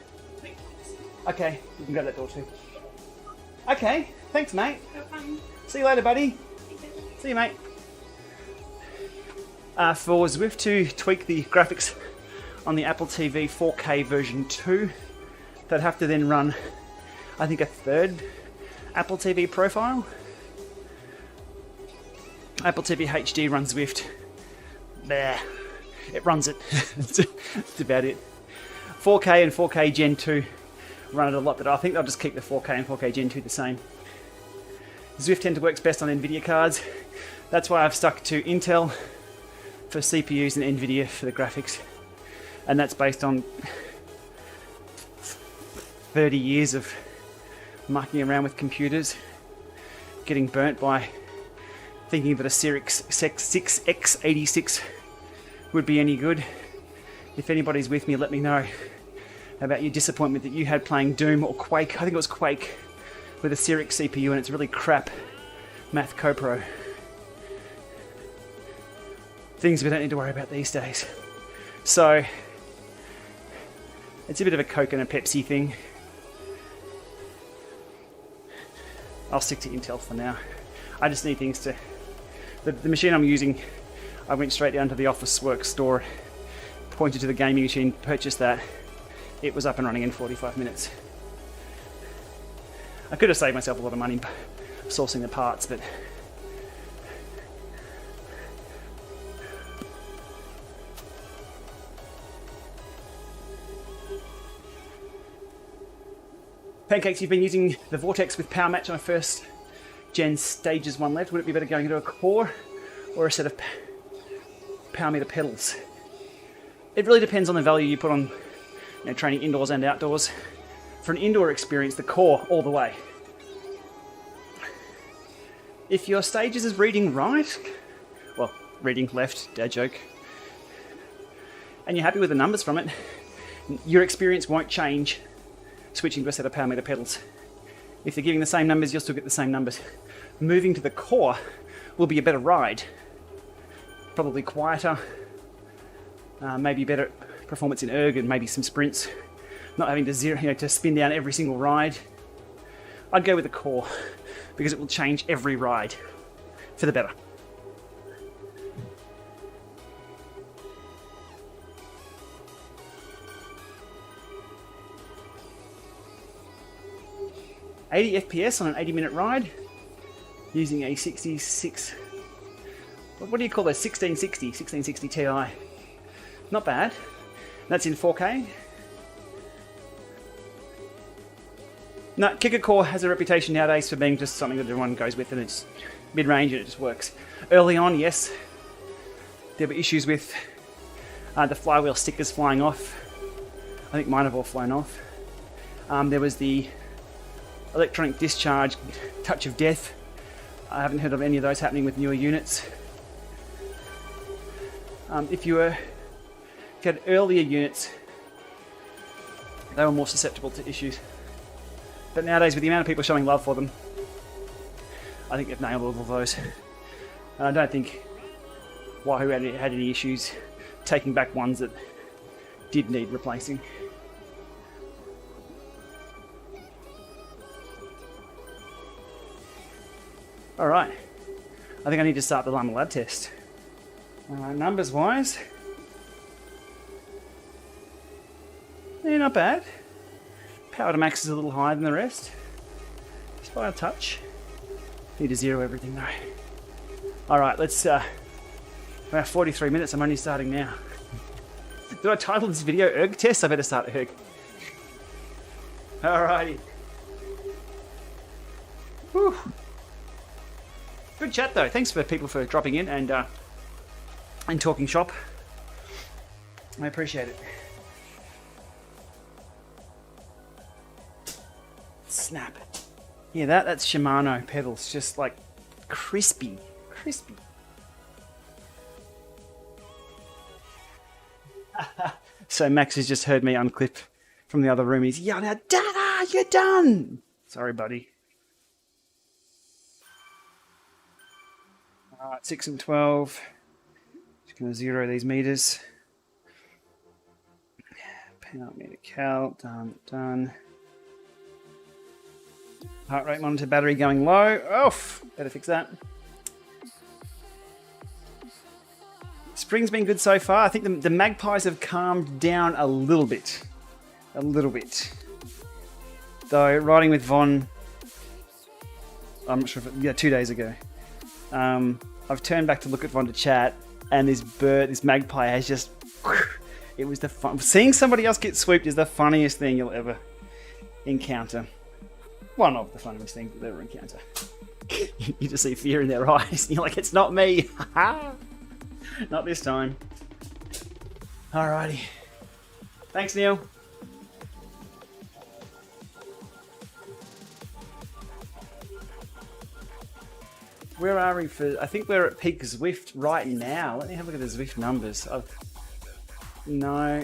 Okay, you can grab that door too. Okay, thanks, mate. See you later, buddy. See you, mate. For Zwift to tweak the graphics on the Apple TV 4K version 2, they'd have to then run, I think, a third Apple TV profile. Apple TV HD runs Zwift. There. It runs it. That's about it. 4K and 4K Gen 2 run it a lot better. I think they'll just keep the 4K and 4K Gen 2 the same. Zwift tend to work best on NVIDIA cards. That's why I've stuck to Intel for CPUs and NVIDIA for the graphics. And that's based on 30 years of mucking around with computers, getting burnt by thinking that a Series 6X86 would be any good. If anybody's with me, let me know about your disappointment that you had playing Doom or Quake. I think it was Quake with a Series CPU and it's really crap Math CoPro. Things we don't need to worry about these days. So it's a bit of a Coke and a Pepsi thing. I'll stick to Intel for now. I just need things to... The machine I'm using, I went straight down to the Officeworks store, pointed to the gaming machine, purchased that. It was up and running in 45 minutes. I could have saved myself a lot of money sourcing the parts, but... Pancakes, you've been using the Vortex with Power Match on a first gen stages 1 left. Would it be better going into a core or a set of power meter pedals? It really depends on the value you put on training indoors and outdoors. For an indoor experience, the core all the way. If your stages is reading right, well, reading left, dad joke, and you're happy with the numbers from it, your experience won't change switching to a set of power meter pedals. If they're giving the same numbers, you'll still get the same numbers. Moving to the core will be a better ride. Probably quieter, maybe better performance in ERG and maybe some sprints. Not having to spin down every single ride. I'd go with the core because it will change every ride for the better. $80 FPS on an 80-minute ride using a 66. What do you call those? 1660 Ti. Not bad. That's in 4K. No, Kicker Core has a reputation nowadays for being just something that everyone goes with, and it's mid-range and it just works. Early on, yes, there were issues with the flywheel stickers flying off. I think mine have all flown off. There was the electronic discharge touch of death. I haven't heard of any of those happening with newer units. If you had earlier units, they were more susceptible to issues. But nowadays, with the amount of people showing love for them, I think they've nailed all of those. And I don't think Wahoo had any issues taking back ones that did need replacing. Alright, I think I need to start the Llama lab test. Numbers wise, yeah, not bad. Power to max is a little higher than the rest, just by a touch. Need to zero everything though. Alright, let's, we're at 43 minutes, I'm only starting now. Do I title this video ERG test? I better start ERG. Alrighty. Whew. Good chat though. Thanks for people for dropping in and talking shop. I appreciate it. Snap. Yeah, that's Shimano pedals, just like crispy. So Max has just heard me unclip from the other room. He's yelling out, Dada, you're done! Sorry, buddy. Alright, 6 and 12. Just going to zero these meters. Penalty meter cal, done. Heart rate monitor battery going low. Oh, better fix that. Spring's been good so far. I think the magpies have calmed down a little bit. A little bit. Though, riding with Von, I'm not sure if yeah, 2 days ago. I've turned back to look at Von to chat, and this magpie has just... It was the fun. Seeing somebody else get swooped is the funniest thing you'll ever encounter. One of the funniest things you'll ever encounter. You just see fear in their eyes, and you're like, it's not me. Not this time. Alrighty. Thanks, Neil. Where are we for... I think we're at peak Zwift right now. Let me have a look at the Zwift numbers. No.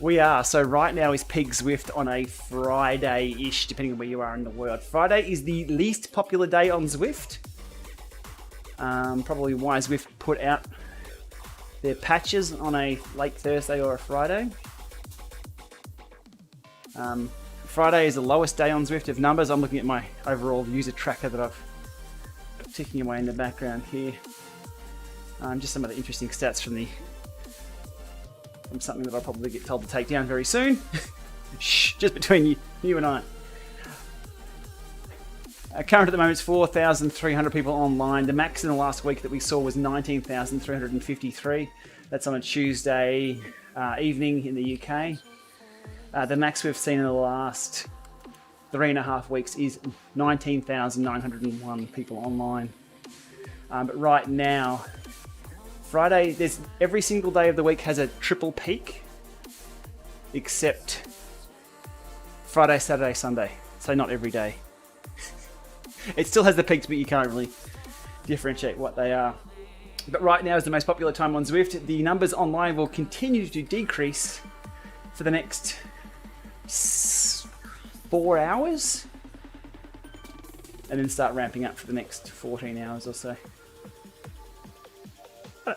We are. So right now is peak Zwift on a Friday-ish, depending on where you are in the world. Friday is the least popular day on Zwift. Probably why Zwift put out their patches on a late Thursday or a Friday. Friday is the lowest day on Zwift of numbers. I'm looking at my overall user tracker that I've ticking away in the background here. Just some of the interesting stats from something that I'll probably get told to take down very soon. Shh, just between you and I. Current at the moment is 4,300 people online. The max in the last week that we saw was 19,353. That's on a Tuesday evening in the UK. The max we've seen in the last 3.5 weeks is 19,901 people online. But right now, Friday, every single day of the week has a triple peak, except Friday, Saturday, Sunday. So not every day. It still has the peaks, but you can't really differentiate what they are. But right now is the most popular time on Zwift. The numbers online will continue to decrease for the next 4 hours, and then start ramping up for the next 14 hours or so.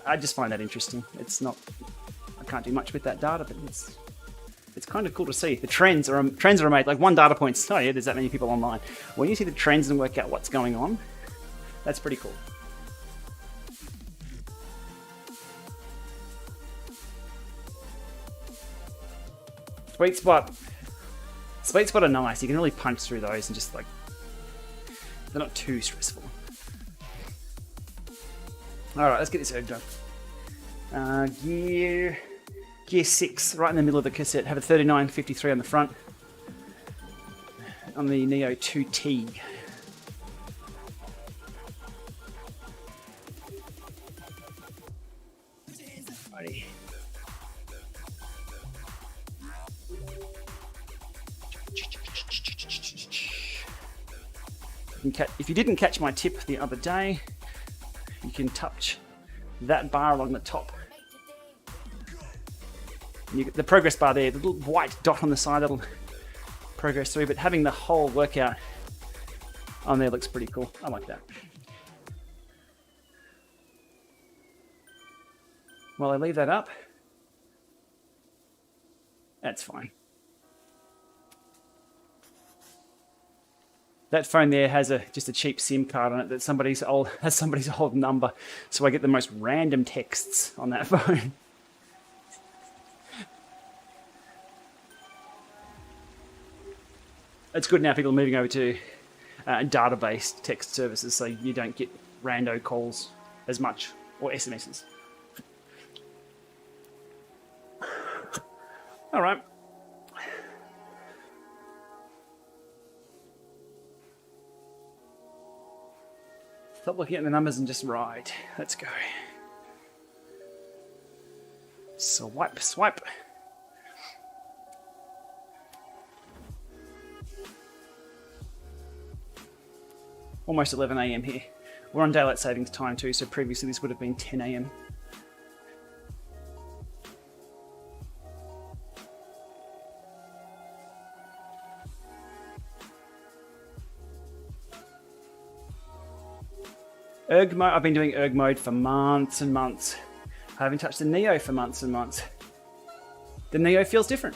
I just find that interesting. It's not, I can't do much with that data, but it's kind of cool to see. The trends are made, like one data point, oh yeah, there's that many people online. When you see the trends and work out what's going on, that's pretty cool. Sweet spot are nice. You can really punch through those and just like, they're not too stressful. Alright, let's get this ERG done. Gear 6, right in the middle of the cassette. Have a 3953 on the front. On the Neo 2T. Alrighty. If you didn't catch my tip the other day, you can touch that bar along the top. You get the progress bar there, the little white dot on the side that'll progress through, but having the whole workout on there looks pretty cool. I like that. While I leave that up, that's fine. That phone there has just a cheap SIM card on it that has somebody's old number, so I get the most random texts on that phone. It's good now people are moving over to database text services, so you don't get rando calls as much, or SMSs. All right. Stop looking at the numbers and just ride. Let's go. Swipe, swipe. Almost 11 AM here. We're on daylight savings time too, so previously this would have been 10 a.m. ERG mode, I've been doing ERG mode for months and months. I haven't touched the Neo for months and months. The Neo feels different.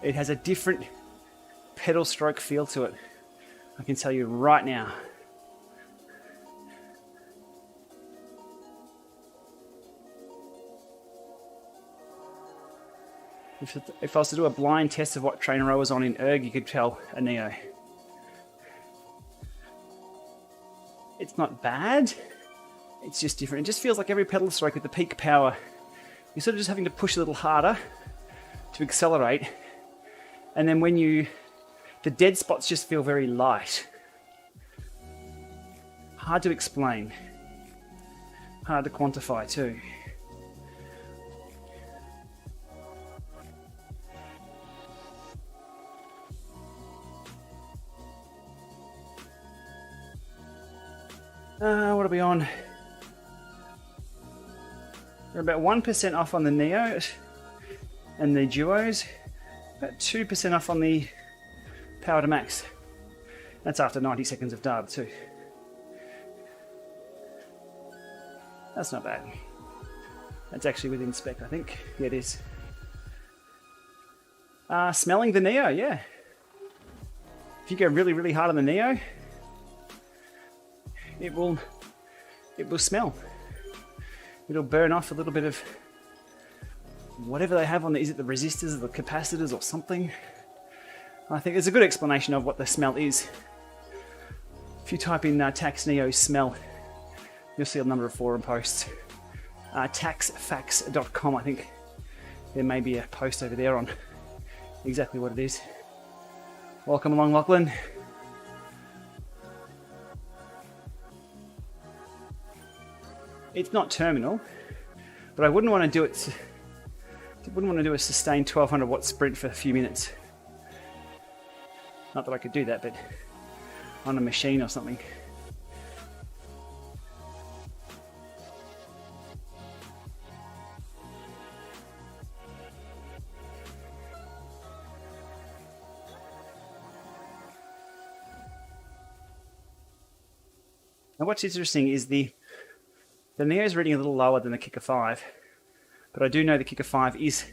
It has a different pedal stroke feel to it. I can tell you right now. If I was to do a blind test of what trainer I was on in ERG, you could tell a Neo. It's not bad, it's just different. It just feels like every pedal stroke with the peak power, you're sort of just having to push a little harder to accelerate. And then when the dead spots just feel very light. Hard to explain. Hard to quantify too. What are we on? We're about 1% off on the Neo and the Duos. About 2% off on the Power to Max. That's after 90 seconds of darb too. That's not bad. That's actually within spec, I think. Yeah, it is. Smelling the Neo, yeah. If you go really, really hard on the Neo, it will smell. It'll burn off a little bit of whatever they have on is it the resistors or the capacitors or something? I think there's a good explanation of what the smell is. If you type in Tax Neo smell, you'll see a number of forum posts. Taxfax.com, I think there may be a post over there on exactly what it is. Welcome along, Lachlan. It's not terminal, but I wouldn't want to do it. Wouldn't want to do a sustained 1200 watt sprint for a few minutes. Not that I could do that, but on a machine or something. Now what's interesting is the Neo is reading a little lower than the Kicker 5, but I do know the Kicker 5 is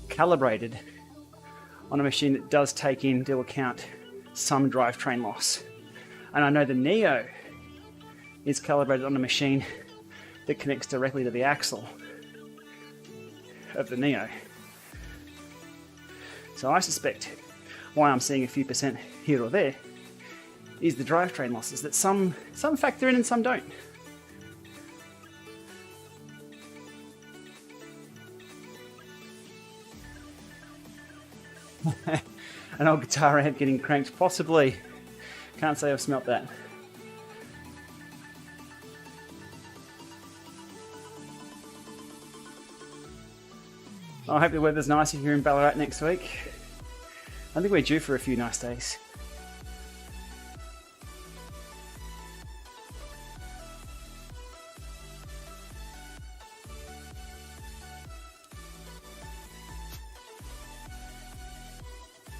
calibrated on a machine that does take into account some drivetrain loss. And I know the Neo is calibrated on a machine that connects directly to the axle of the Neo. So I suspect why I'm seeing a few percent here or there is the drivetrain losses, that some factor in and some don't. An old guitar amp getting cranked, possibly. Can't say I've smelt that. I hope the weather's nicer here in Ballarat next week. I think we're due for a few nice days.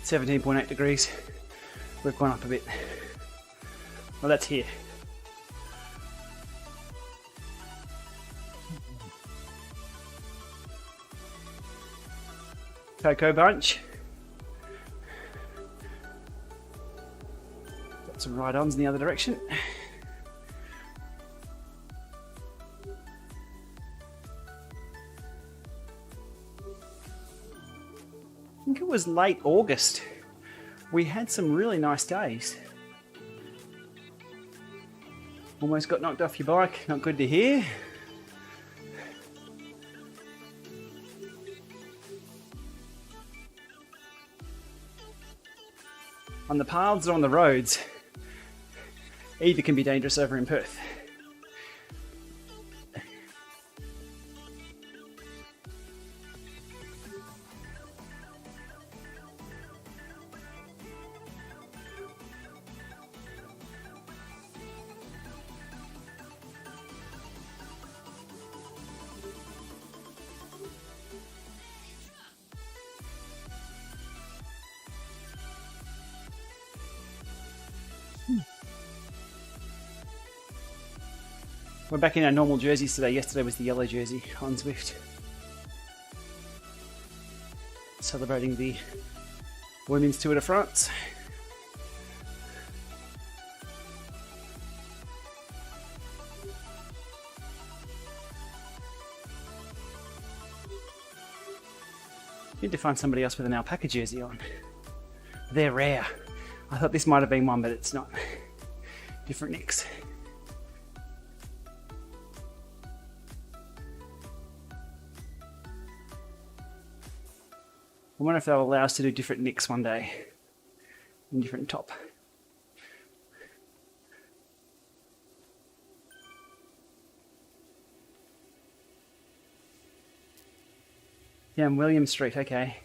.8 degrees. We've gone up a bit. Well, that's here. Cocoa Bunch. Got some ride-ons in the other direction. I think it was late August. We had some really nice days. Almost got knocked off your bike, not good to hear. On the paths or on the roads, either can be dangerous over in Perth. We're back in our normal jerseys today. Yesterday was the yellow jersey on Zwift. Celebrating the Women's Tour de France. Need to find somebody else with an alpaca jersey on. They're rare. I thought this might have been one, but it's not. Different nicks. I wonder if they'll allow us to do different nicks one day. In different top. Yeah, William Street, okay.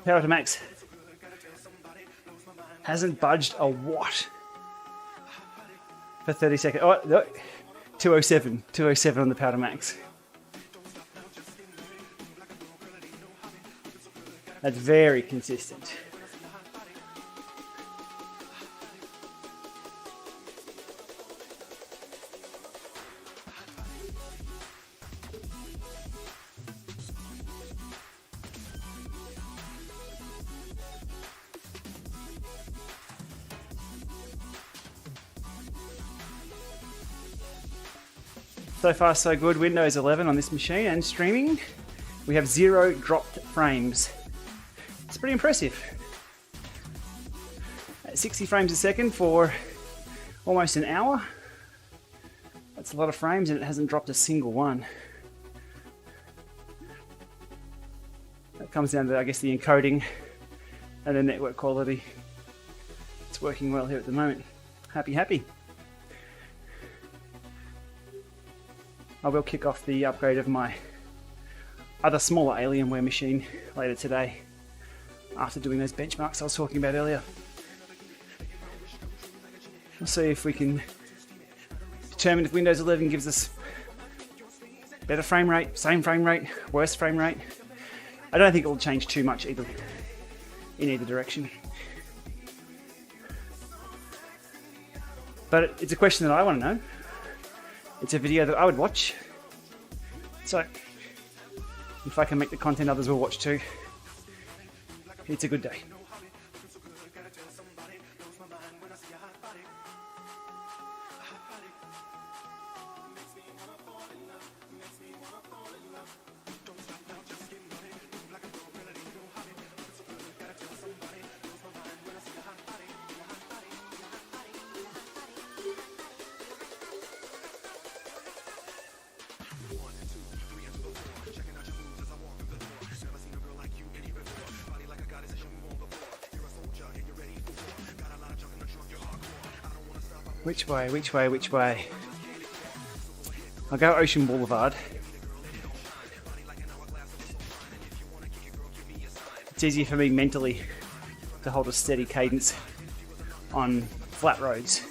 Power to max. Hasn't budged a watt for 30 seconds. Oh, no. 207. 207 on the power to max. That's very consistent. So far so good. Windows 11 on this machine and streaming. We have 0 dropped frames. It's pretty impressive. At 60 frames a second for almost an hour. That's a lot of frames and it hasn't dropped a single one. That comes down to, I guess, the encoding and the network quality. It's working well here at the moment. Happy, happy. I will kick off the upgrade of my other smaller Alienware machine later today after doing those benchmarks I was talking about earlier. We'll see if we can determine if Windows 11 gives us better frame rate, same frame rate, worse frame rate. I don't think it will change too much either in either direction. But it's a question that I want to know. It's a video that I would watch. So, if I can make the content others will watch too, it's a good day. Which way, which way, which way? I'll go Ocean Boulevard. It's easier for me mentally to hold a steady cadence on flat roads.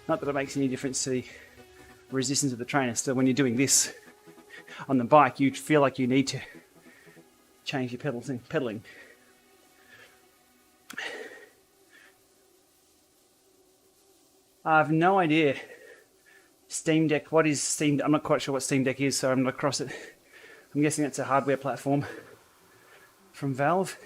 Not that it makes any difference to the resistance of the trainer. Still, when you're doing this on the bike, you feel like you need to change your pedaling. I have no idea. Steam Deck, what is Steam? I'm not quite sure what Steam Deck is, so I'm not across it. I'm guessing it's a hardware platform from Valve.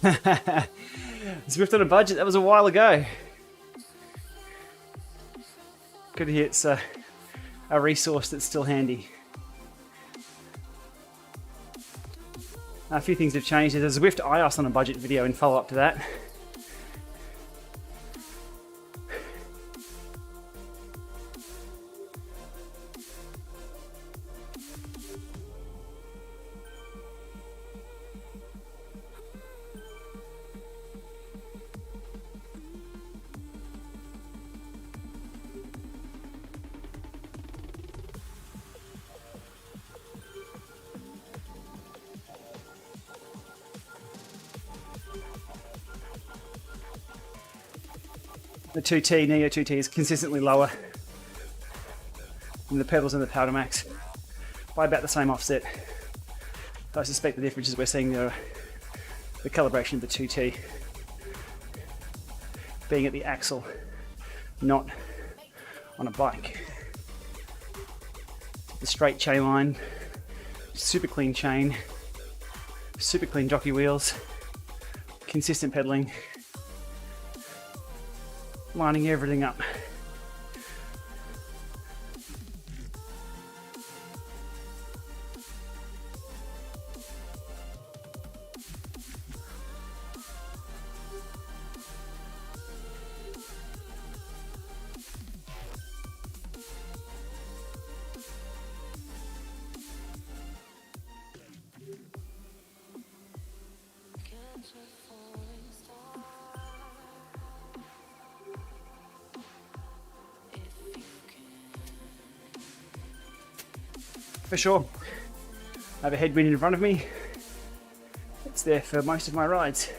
Zwift on a budget, that was a while ago. Good to hear it's a resource that's still handy. A few things have changed. There's a Zwift iOS on a budget video in follow-up to that. The 2T, Neo 2T, is consistently lower than the pedals in the Powder Max by about the same offset. I suspect the difference is we're seeing the calibration of the 2T being at the axle, not on a bike. The straight chain line, super clean chain, super clean jockey wheels, consistent pedaling, lining everything up. For sure. I have a headwind in front of me. It's there for most of my rides.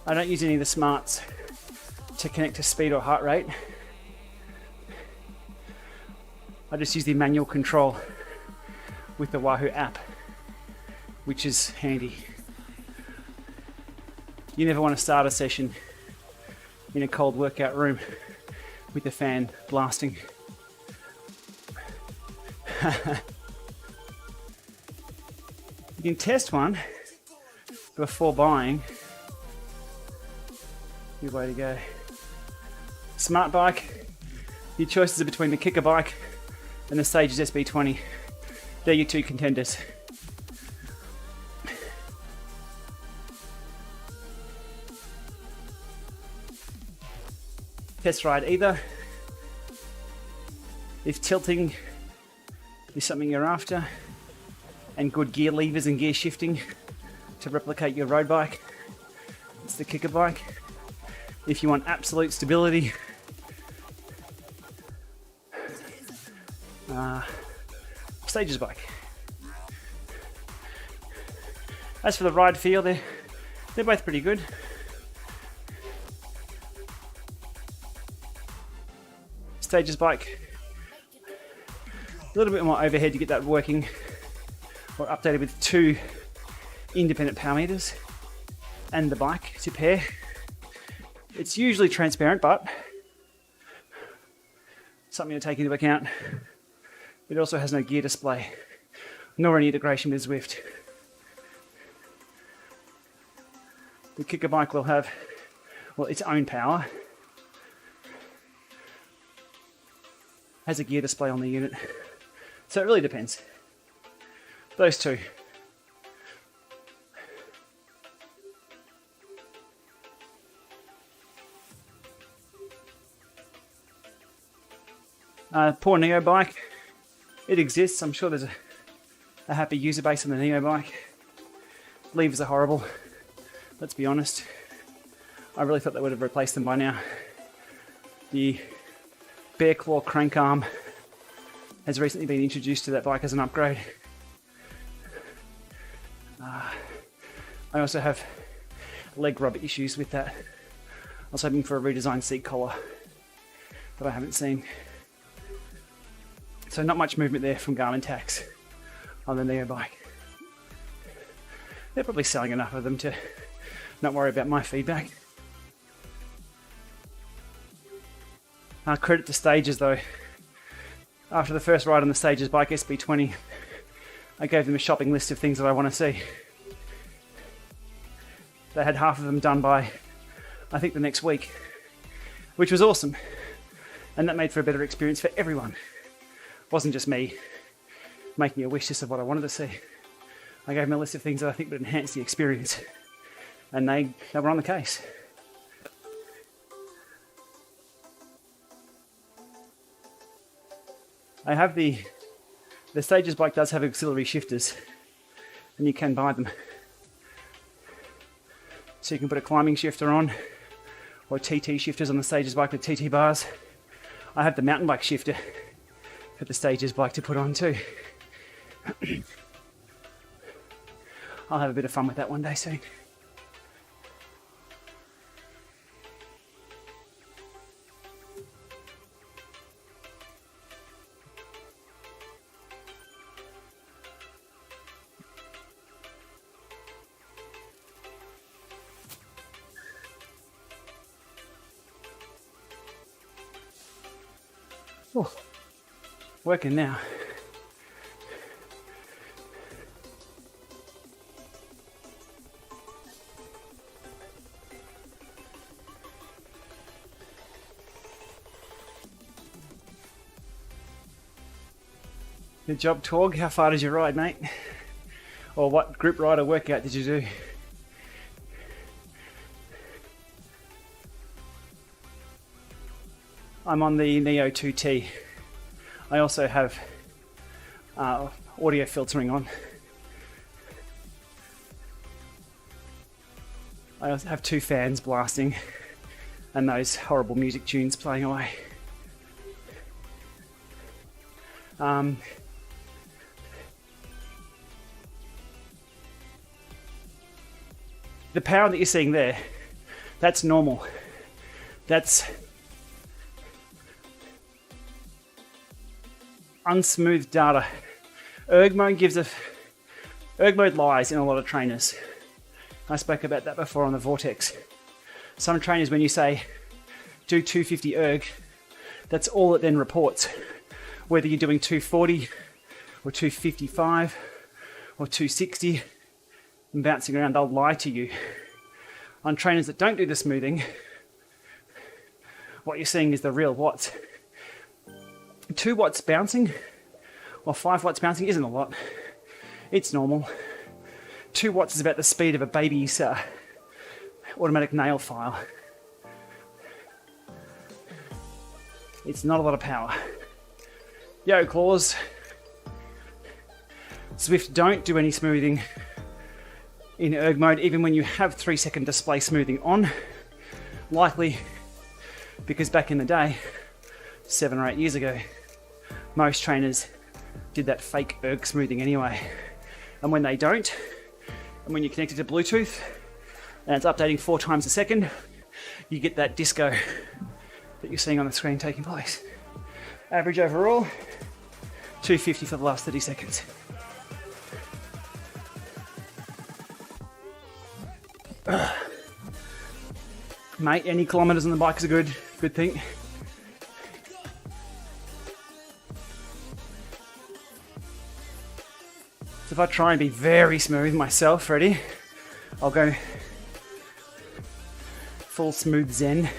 I don't use any of the smarts to connect to speed or heart rate. I just use the manual control with the Wahoo app, which is handy. You never want to start a session in a cold workout room with the fan blasting. You can test one before buying. Good way to go. Smart bike. Your choices are between the Kicker bike and the Sage's SB20. They're your two contenders. Test ride either. If tilting is something you're after, and good gear levers and gear shifting to replicate your road bike, it's the Kicker bike. If you want absolute stability, Sage's bike. As for the ride feel, they're both pretty good. Sage's bike, a little bit more overhead to get that working, or updated with two independent power meters and the bike to pair. It's usually transparent, but something to take into account. It also has no gear display, nor any integration with Zwift. The Kicker bike will have, well, its own power. Has a gear display on the unit. So it really depends. Those two. Poor Neo bike. It exists. I'm sure there's a happy user base on the Neo bike. Levers are horrible. Let's be honest. I really thought they would have replaced them by now. The Bear Claw crank arm has recently been introduced to that bike as an upgrade. I also have leg rub issues with that. I was hoping for a redesigned seat collar, but I haven't seen. So not much movement there from Garmin Tax on the Neo bike. They're probably selling enough of them to not worry about my feedback. Credit to Stages though. After the first ride on the Stages bike SB20, I gave them a shopping list of things that I want to see. They had half of them done by, I think, the next week, which was awesome. And that made for a better experience for everyone. It wasn't just me making a wish list of what I wanted to see. I gave them a list of things that I think would enhance the experience. And they were on the case. I have the Stages bike does have auxiliary shifters, and you can buy them. So you can put a climbing shifter on, or TT shifters on the Stages bike with TT bars. I have the mountain bike shifter for the Stages bike to put on too. I'll have a bit of fun with that one day soon. Oh, working now. Good job, Torg. How far did you ride, mate? Or what group ride or workout did you do? I'm on the Neo 2T. I also have audio filtering on. I also have 2 fans blasting and those horrible music tunes playing away. The power that you're seeing there, that's normal. That's unsmoothed data. ERG mode lies in a lot of trainers. I spoke about that before on the Vortex. Some trainers, when you say do 250 ERG, that's all it then reports. Whether you're doing 240 or 255 or 260 and bouncing around, they'll lie to you. On trainers that don't do the smoothing, what you're seeing is the real watts. 2 watts bouncing or 5 watts bouncing isn't a lot. It's normal. 2 watts is about the speed of a baby's automatic nail file. It's not a lot of power. Yo, claws. Zwift don't do any smoothing in ERG mode, even when you have 3-second display smoothing on. Likely because back in the day, 7 or 8 years ago, most trainers did that fake ERG smoothing anyway. And when they don't, and when you're connected to Bluetooth, and it's updating 4 times a second, you get that disco that you're seeing on the screen taking place. Average overall, 250 for the last 30 seconds. Mate, any kilometers on the bike is a good thing. So if I try and be very smooth myself, ready? I'll go full smooth zen.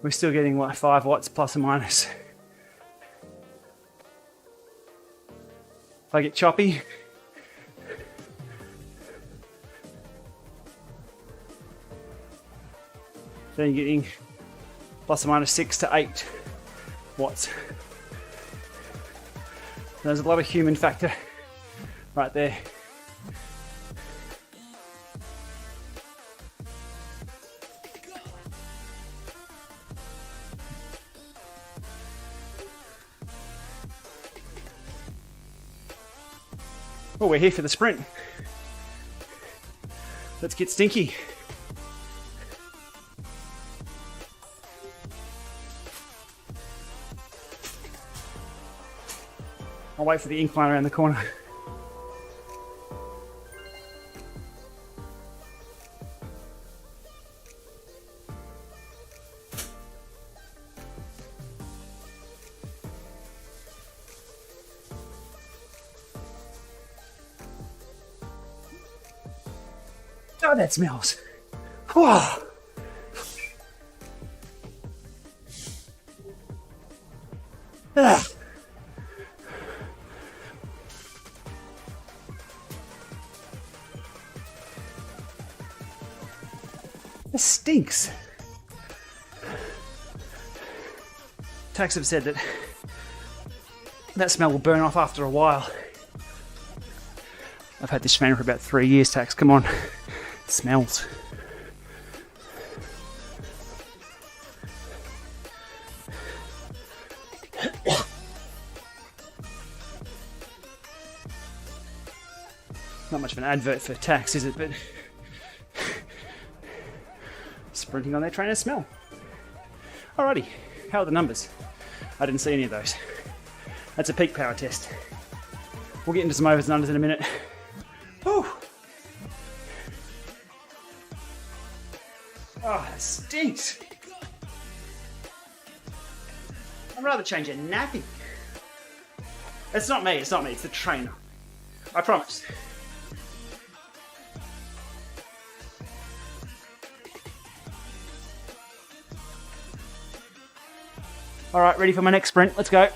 We're still getting like 5 watts plus or minus. If I get choppy, then you're getting plus or minus 6 to 8 watts. There's a lot of human factor right there. Well, we're here for the sprint. Let's get stinky. I'll wait for the incline around the corner. Oh, that smells. Whoa. Ah. This stinks. Tax have said that smell will burn off after a while. I've had this trainer for about 3 years, Tax. Come on. It smells. Not much of an advert for Tax, is it? But sprinting on their trainers smell. Alrighty, how are the numbers? I didn't see any of those. That's a peak power test. We'll get into some overs and unders in a minute. Whew. Oh, it stinks. I'd rather change a nappy. It's not me, it's the trainer. I promise. All right, ready for my next sprint. Let's go.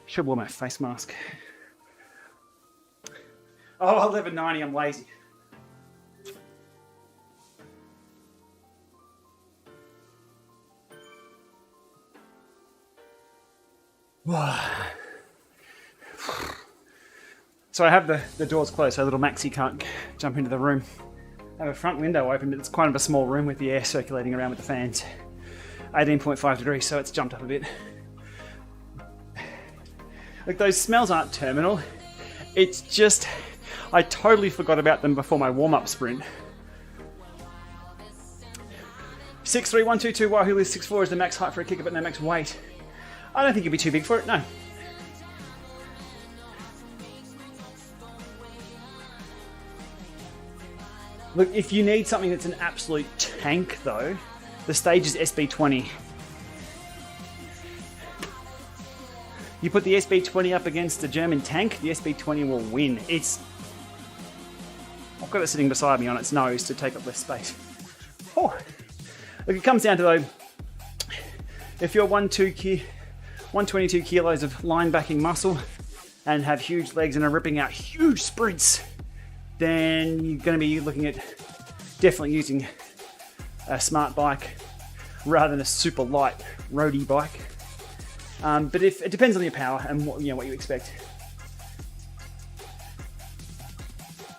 Should wear my face mask. Oh, 11:90, I'm lazy. So I have the doors closed so little Maxie can't jump into the room. I have a front window open, but it's kind of a small room with the air circulating around with the fans. 18.5 degrees, so it's jumped up a bit. Like, those smells aren't terminal. It's just, I totally forgot about them before my warm-up sprint. 6'3", 122, Wahoo is 6'4" is the max height for a kicker, but no max weight. I don't think it'd be too big for it, no. Look, if you need something that's an absolute tank though, the stage is SB20. You put the SB20 up against the German tank, the SB20 will win. I've got it sitting beside me on its nose to take up less space. Oh, look, it comes down to though, if you're 122 kilos of line backing muscle and have huge legs and are ripping out huge sprints, then you're going to be looking at definitely using a smart bike rather than a super light roadie bike. But if it depends on your power and what you expect.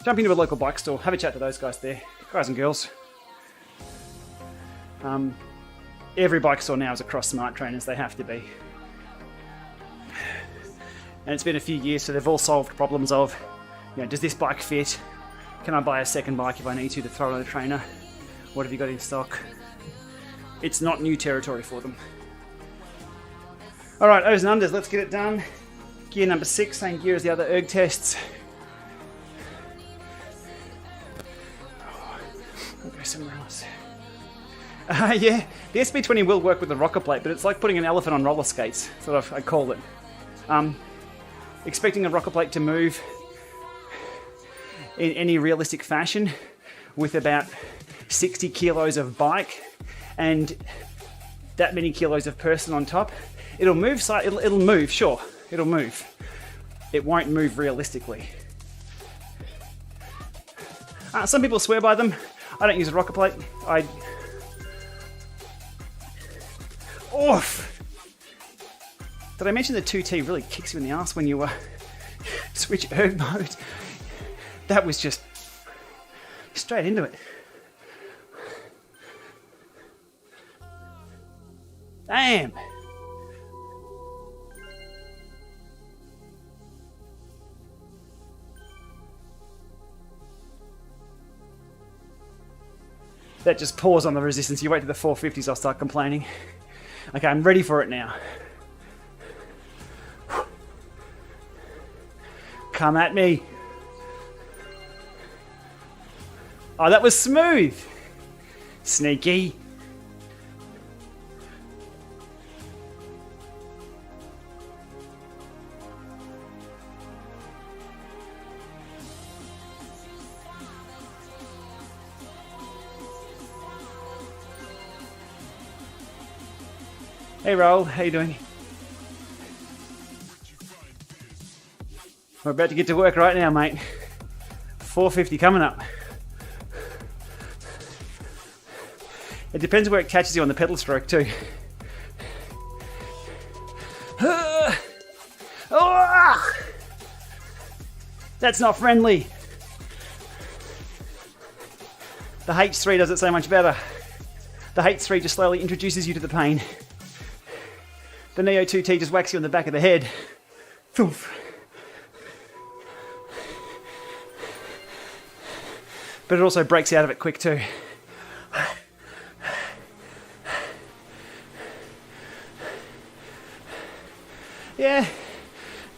Jump into a local bike store, have a chat to those guys there, guys and girls. Every bike store now is across smart trainers, they have to be. And it's been a few years, so they've all solved problems of, does this bike fit? Can I buy a second bike if I need to throw on a trainer? What have you got in stock? It's not new territory for them. All right, O's and unders, let's get it done. Gear number 6, same gear as the other ERG tests. I'll go somewhere else. Yeah, the SB20 will work with the rocker plate, but it's like putting an elephant on roller skates, sort of, I call it. Expecting a rocker plate to move in any realistic fashion with about 60 kilos of bike and that many kilos of person on top, it'll move, it'll move, sure, it'll move. It won't move realistically. Some people swear by them. I don't use a rocker plate. Oof! Did I mention the 2T really kicks you in the ass when you switch erg mode? That was just straight into it. Damn! That just pours on the resistance. You wait to the 450s, I'll start complaining. Okay, I'm ready for it now. Come at me. Oh, that was smooth. Sneaky. Hey Raul, how you doing? We're about to get to work right now, mate. 450 coming up. It depends where it catches you on the pedal stroke too. That's not friendly. The H3 does it so much better. The H3 just slowly introduces you to the pain. The Neo 2T just whacks you on the back of the head. Oof. But it also breaks out of it quick too. Yeah,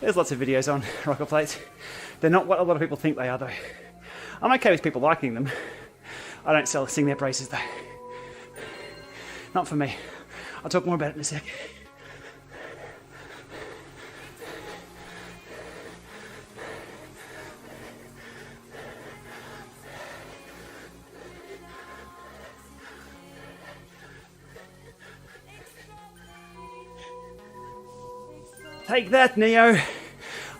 There's lots of videos on rocker plates. They're not what a lot of people think they are, though. I'm okay with people liking them. I don't sing their praises, though. Not for me. I'll talk more about it in a sec. Take that, Neo.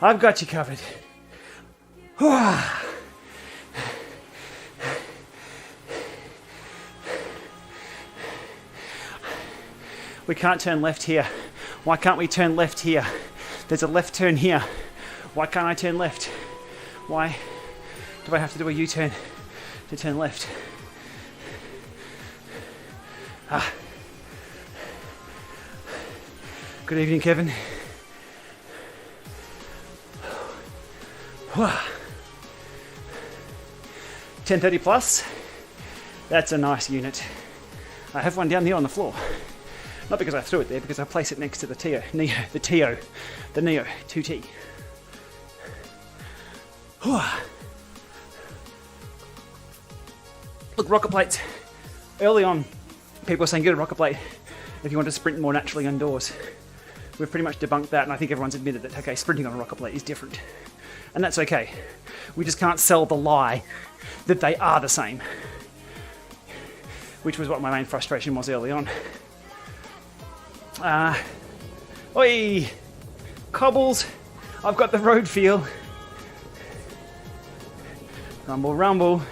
I've got you covered. We can't turn left here. Why can't we turn left here? There's a left turn here. Why can't I turn left? Why do I have to do a U-turn to turn left? Good evening, Kevin. 1030 plus. That's a nice unit. I have one down there on the floor. Not because I threw it there, because I place it next to the Neo 2T. Look, rocker plates. Early on, people were saying get a rocker plate if you want to sprint more naturally indoors. We've pretty much debunked that, and I think everyone's admitted that, okay, sprinting on a rocker plate is different. And that's okay. We just can't sell the lie that they are the same, which was what my main frustration was early on. Oi! Cobbles! I've got the road feel. Rumble, rumble.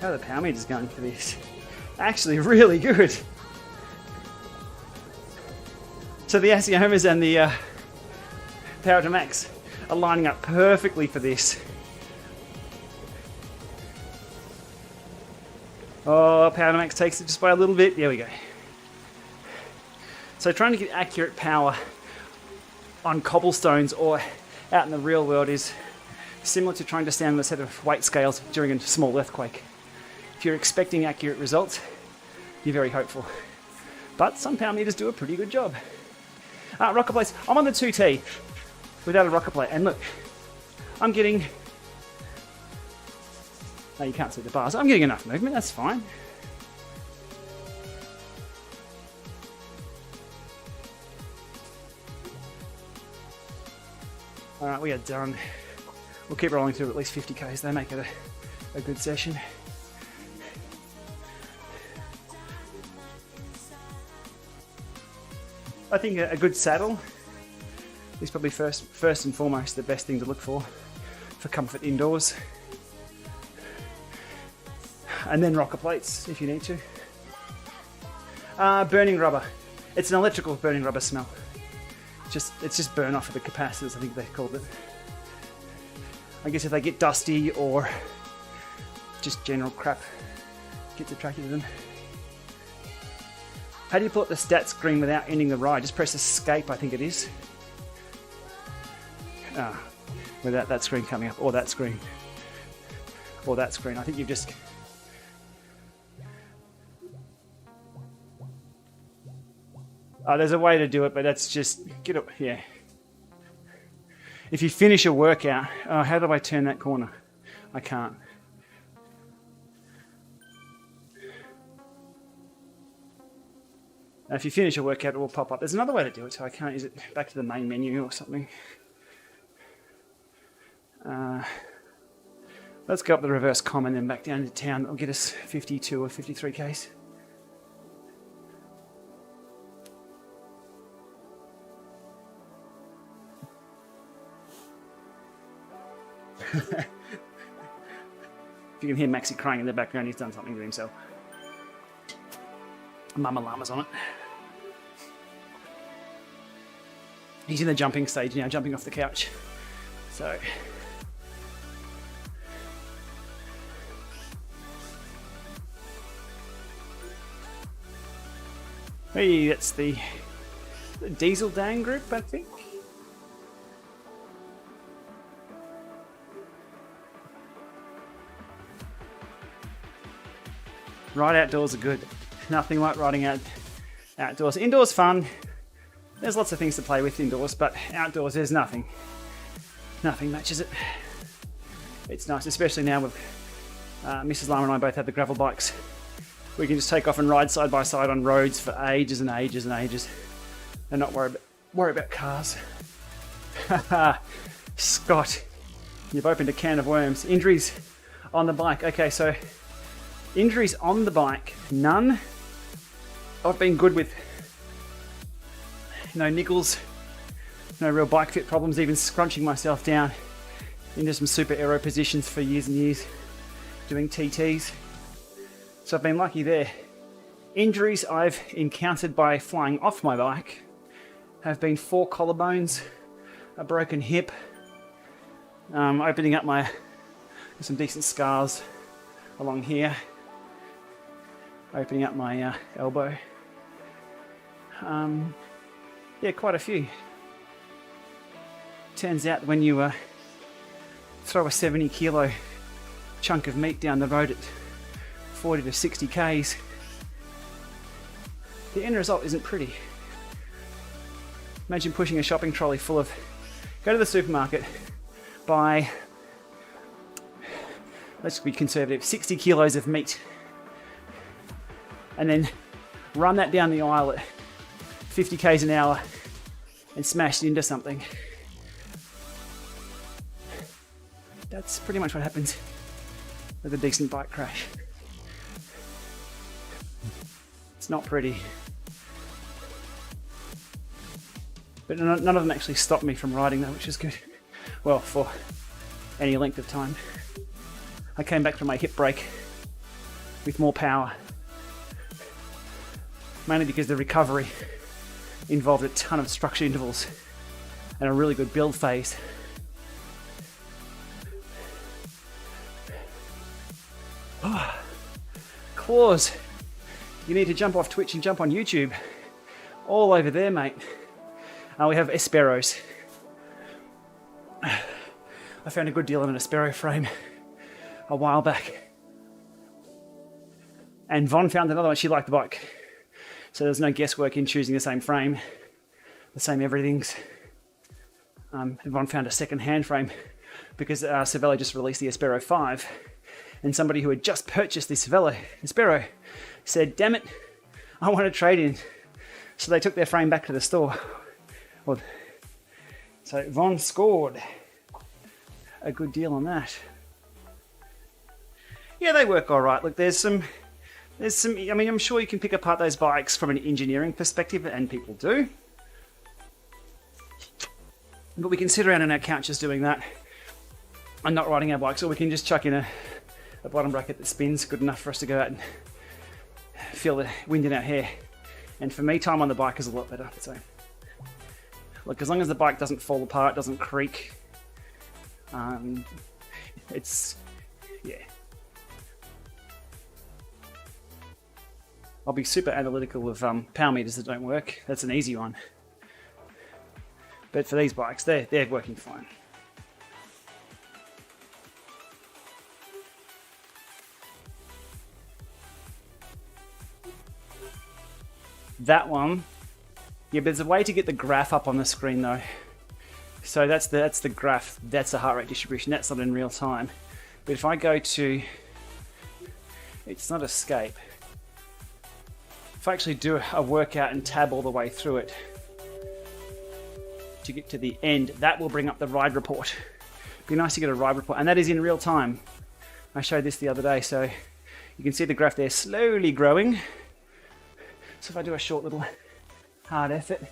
How are the power meters going for this? Actually, really good. So the Aciomas and the Power to Max are lining up perfectly for this. Oh, Power to Max takes it just by a little bit. There we go. So trying to get accurate power on cobblestones or out in the real world is similar to trying to stand on a set of weight scales during a small earthquake. If you're expecting accurate results, you're very hopeful. But some power meters do a pretty good job. Rocker plates. I'm on the 2T without a rocker plate, and look, I'm getting... No, you can't see the bars. I'm getting enough movement, that's fine. Alright, we are done. We'll keep rolling through at least 50 k's. They make it a good session. I think a good saddle is probably first and foremost the best thing to look for comfort indoors. And then rocker plates if you need to. Burning rubber. It's an electrical burning rubber smell. It's just burn off of the capacitors, I think they called it. I guess if they get dusty or just general crap gets attracted to them. How do you pull up the stat screen without ending the ride? Just press escape, I think it is. Without that screen coming up, or that screen. Or that screen. I think you've just... there's a way to do it, but that's just... Get up, yeah. If you finish a workout... how do I turn that corner? I can't. If you finish a workout, it will pop up. There's another way to do it, so I can't use it back to the main menu or something. Let's go up the reverse comm and then back down to town. That'll get us 52 or 53 k's. If you can hear Maxie crying in the background, he's done something to himself. Mama Llama's on it. He's in the jumping stage now, jumping off the couch. So... Hey, that's the Diesel Dan group, I think. Ride outdoors are good. Nothing like riding outdoors. Indoors fun, There's lots of things to play with indoors, but outdoors there's nothing. Nothing matches it. It's nice, especially now with Mrs. Lama and I both have the gravel bikes. We can just take off and ride side by side on roads for ages and ages and ages and not worry about cars. Scott, you've opened a can of worms. Injuries on the bike. Okay, so injuries on the bike, none. I've been good with no niggles, no real bike fit problems, even scrunching myself down into some super aero positions for years and years doing TTs. So I've been lucky there. Injuries I've encountered by flying off my bike have been 4 collarbones, a broken hip, opening up some decent scars along here, opening up my elbow. Yeah, quite a few. Turns out when you throw a 70 kilo chunk of meat down the road at 40 to 60 k's, the end result isn't pretty. Imagine pushing a shopping trolley full of, go to the supermarket, buy, let's be conservative, 60 kilos of meat, and then run that down the aisle at 50 k's an hour and smash it into something. That's pretty much what happens with a decent bike crash. It's not pretty. But none of them actually stopped me from riding though, which is good. Well, for any length of time. I came back from my hip break with more power. Mainly because the recovery involved a ton of structured intervals and a really good build phase. Oh, claws. You need to jump off Twitch and jump on YouTube. All over there, mate. We have Esperos. I found a good deal on an Espero frame a while back. And Von found another one. She liked the bike. So there's no guesswork in choosing the same frame, the same everythings. Von found a second-hand frame because Cervelo just released the Espero 5. And somebody who had just purchased this Espero said, damn it, I want to trade in. So they took their frame back to the store. Well, so Von scored a good deal on that. Yeah, they work all right. Look, there's some, I mean, I'm sure you can pick apart those bikes from an engineering perspective, and people do. But we can sit around on our couches doing that and not riding our bikes, or we can just chuck in a bottom bracket that spins good enough for us to go out and feel the wind in our hair. And for me, time on the bike is a lot better. So, look, as long as the bike doesn't fall apart, doesn't creak, it's, yeah. I'll be super analytical of power meters that don't work. That's an easy one. But for these bikes, they're working fine. That one, yeah, but there's a way to get the graph up on the screen though. So that's the graph, that's the heart rate distribution, that's not in real time. But if I go to, it's not escape. If I actually do a workout and tab all the way through it to get to the end, that will bring up the ride report. It'd be nice to get a ride report, and that is in real time. I showed this the other day, so you can see the graph there slowly growing. So if I do a short little hard effort,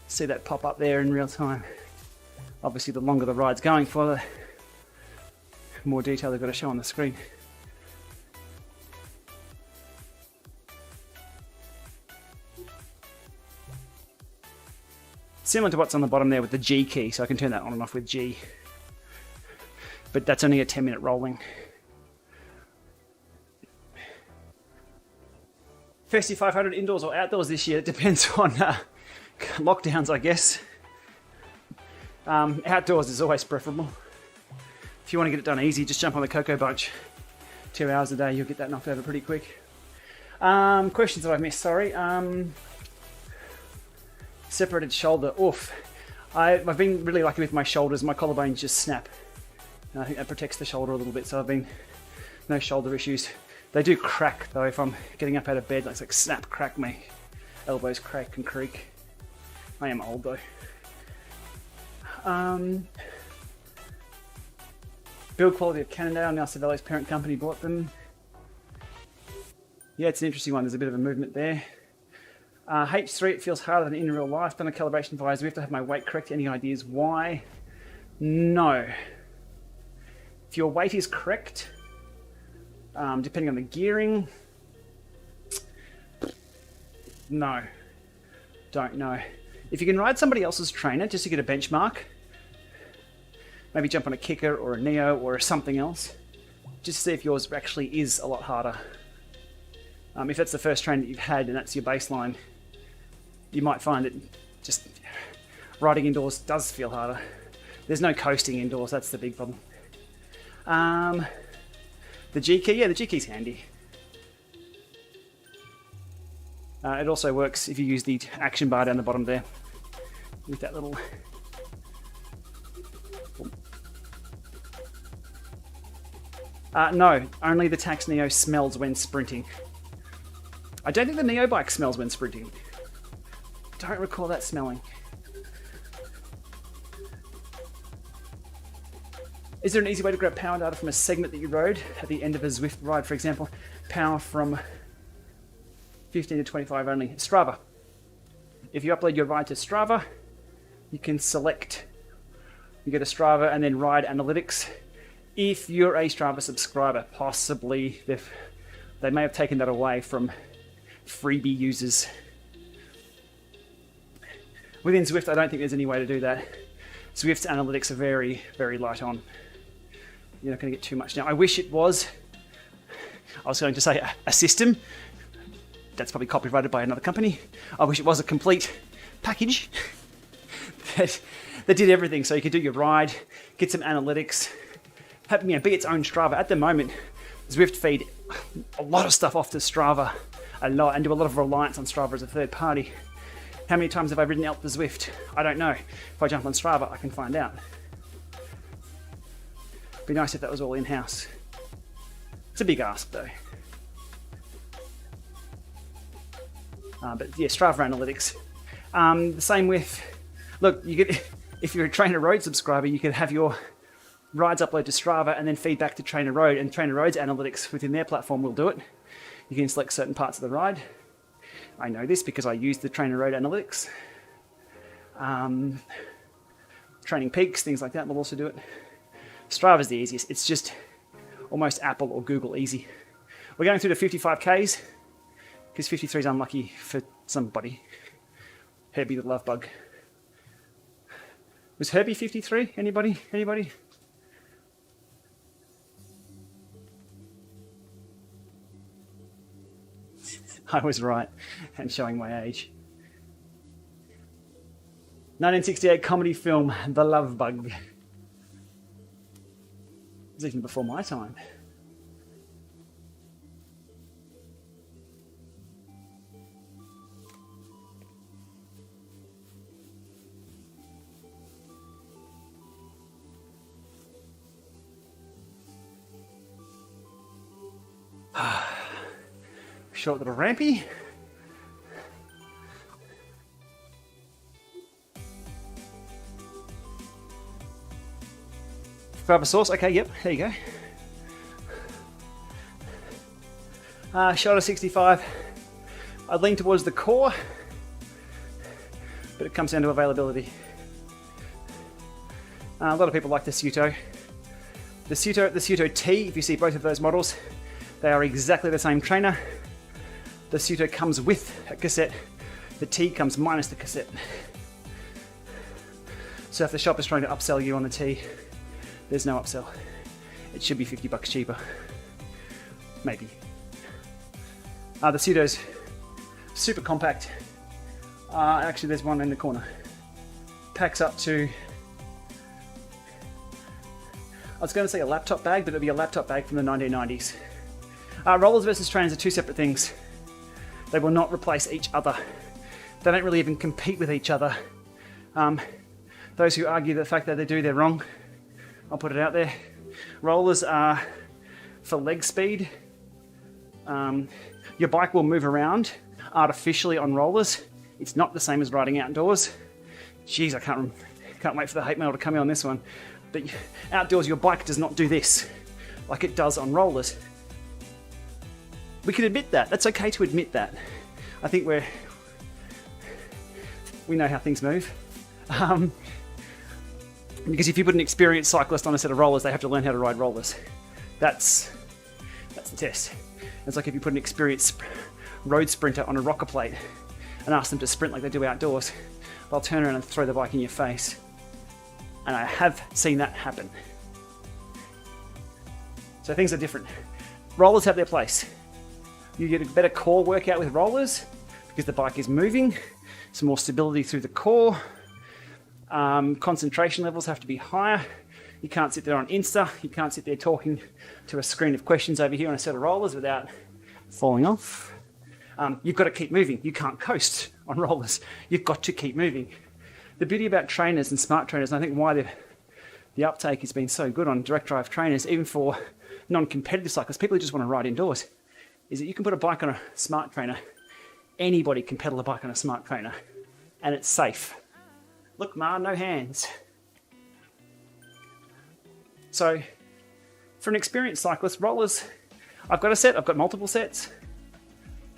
see that pop up there in real time. Obviously the longer the ride's going for, the more detail they've got to show on the screen. Similar to what's on the bottom there with the G key, so I can turn that on and off with G. But that's only a 10-minute rolling. Festi 500 indoors or outdoors this year, it depends on lockdowns, I guess. Outdoors is always preferable. If you want to get it done easy, just jump on the Cocoa Bunch. 2 hours a day, you'll get that knocked over pretty quick. Questions that I've missed, sorry. Separated shoulder, oof. I've been really lucky with my shoulders. My collarbones just snap. And I think that protects the shoulder a little bit, so I've been no shoulder issues. They do crack though if I'm getting up out of bed. It's like snap, crack, my elbows crack and creak. I am old though. Build quality of Cannondale. Now Savello's parent company bought them. Yeah, it's an interesting one. There's a bit of a movement there. H3, it feels harder than in real life. Done a calibration via Zwift to have my weight correct. Any ideas why? No. If your weight is correct, depending on the gearing, no. Don't know. If you can ride somebody else's trainer just to get a benchmark, maybe jump on a Kicker or a Neo or something else, just to see if yours actually is a lot harder. If that's the first train that you've had and that's your baseline, you might find that just riding indoors does feel harder. There's no coasting indoors, that's the big problem. The G key, yeah, the G key's handy. It also works if you use the action bar down the bottom there with that little. No, only the Tax Neo smells when sprinting. I don't think the Neo bike smells when sprinting. Don't recall that smelling. Is there an easy way to grab power data from a segment that you rode at the end of a Zwift ride? For example, power from 15 to 25 only. Strava. If you upload your ride to Strava, you can select. You go to Strava and then ride analytics. If you're a Strava subscriber, possibly they may have taken that away from freebie users. Within Zwift, I don't think there's any way to do that. Zwift's analytics are very, very light on. You're not going to get too much now. I wish it was. I was going to say a system. That's probably copyrighted by another company. I wish it was a complete package that did everything. So you could do your ride, get some analytics, be its own Strava. At the moment, Zwift feed a lot of stuff off to Strava, and do a lot of reliance on Strava as a third party. How many times have I ridden out the Zwift? I don't know. If I jump on Strava, I can find out. Be nice if that was all in-house. It's a big ask though. But yeah, Strava analytics. The same with, look, if you're a Trainer Road subscriber, you could have your rides upload to Strava and then feed back to Trainer Road, and Trainer Road's analytics within their platform will do it. You can select certain parts of the ride. I know this because I use the Trainer Road analytics. Training peaks, things like that will also do it. Strava's the easiest. It's just almost Apple or Google easy. We're going through the 55Ks because 53 is unlucky for somebody. Herbie the love bug. Was Herbie 53? Anybody? Anybody? I was right, and showing my age. 1968 comedy film, The Love Bug. It was even before my time. Short little rampy. Grab a sauce. Okay, yep, there you go. Shoulder 65. I'd lean towards the core, but it comes down to availability. A lot of people like the Suto. The Suto T, if you see both of those models, they are exactly the same trainer. The Suto comes with a cassette. The T comes minus the cassette. So if the shop is trying to upsell you on the T, there's no upsell. It should be $50 cheaper. Maybe. The Suto's super compact. Actually, there's one in the corner. Packs up to, I was going to say a laptop bag, but it'll be a laptop bag from the 1990s. Rollers versus trainers are two separate things. They will not replace each other. They don't really even compete with each other. Those who argue the fact that they do, they're wrong. I'll put it out there. Rollers are for leg speed. Your bike will move around artificially on rollers. It's not the same as riding outdoors. Jeez, I can't wait for the hate mail to come in on this one. But outdoors, your bike does not do this like it does on rollers. We can admit that. That's okay to admit that. I think we know how things move. Because if you put an experienced cyclist on a set of rollers, they have to learn how to ride rollers. That's the test. It's like if you put an experienced road sprinter on a rocker plate and ask them to sprint like they do outdoors, they'll turn around and throw the bike in your face. And I have seen that happen. So things are different. Rollers have their place. You get a better core workout with rollers because the bike is moving, some more stability through the core. Concentration levels have to be higher. You can't sit there on Insta. You can't sit there talking to a screen of questions over here on a set of rollers without falling off. You've got to keep moving. You can't coast on rollers. You've got to keep moving. The beauty about trainers and smart trainers, and I think why the uptake has been so good on direct drive trainers, even for non-competitive cyclists, people who just want to ride indoors, is that you can put a bike on a smart trainer. Anybody can pedal a bike on a smart trainer, and it's safe. Look, Ma, no hands. So, for an experienced cyclist, rollers, I've got a set, I've got multiple sets.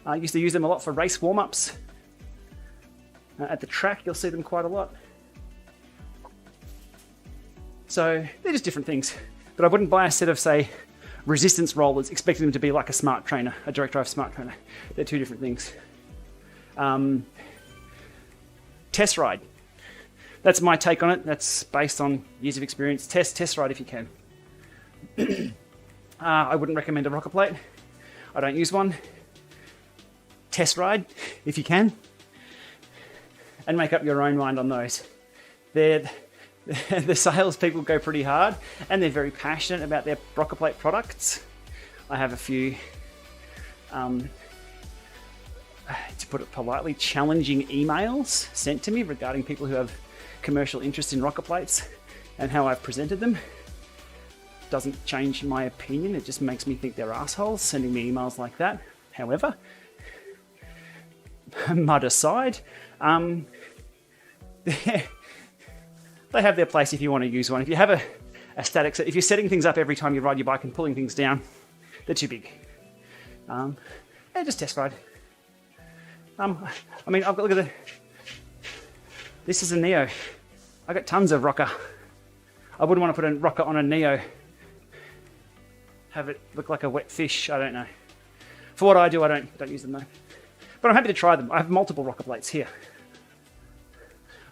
I used to use them a lot for race warm-ups. At the track, you'll see them quite a lot. So, they're just different things. But I wouldn't buy a set of, say, resistance rollers expecting them to be like a smart trainer, a direct drive smart trainer. They're two different things. Test ride. That's my take on it. That's based on years of experience. Test ride if you can. I wouldn't recommend a rocker plate. I don't use one. Test ride if you can. And make up your own mind on those. The salespeople go pretty hard and they're very passionate about their rocker plate products. I have a few, to put it politely, challenging emails sent to me regarding people who have commercial interest in rocker plates and how I've presented them. Doesn't change my opinion, it just makes me think they're assholes sending me emails like that. However, mud aside, they have their place if you want to use one. If you have a static set, if you're setting things up every time you ride your bike and pulling things down, they're too big. Just test ride. I mean, I've got, look at this is a Neo. I got tons of rocker. I wouldn't want to put a rocker on a Neo. Have it look like a wet fish, I don't know. For what I do, I don't use them though. But I'm happy to try them. I have multiple rocker plates here.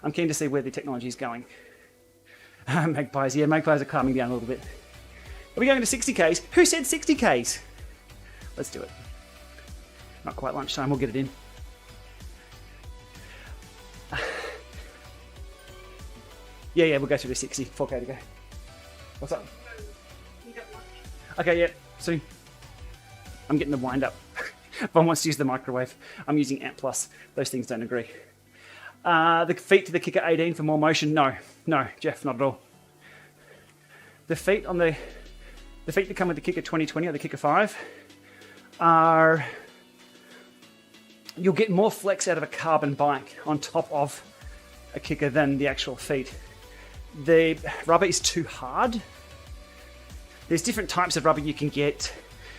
I'm keen to see where the technology is going. Magpies are calming down a little bit. Are we going to 60Ks? Who said 60Ks? Let's do it. Not quite lunchtime, we'll get it in. Yeah, we'll go through the 60, 4K to go. What's up? Okay, yeah, soon. I'm getting the wind up. If one wants to use the microwave, I'm using Amp Plus. Those things don't agree. The feet to the Kicker 18 for more motion? No, Jeff, not at all. The feet that come with the Kicker 2020 or the Kicker 5 are, you'll get more flex out of a carbon bike on top of a Kicker than the actual feet. The rubber is too hard. There's different types of rubber you can get.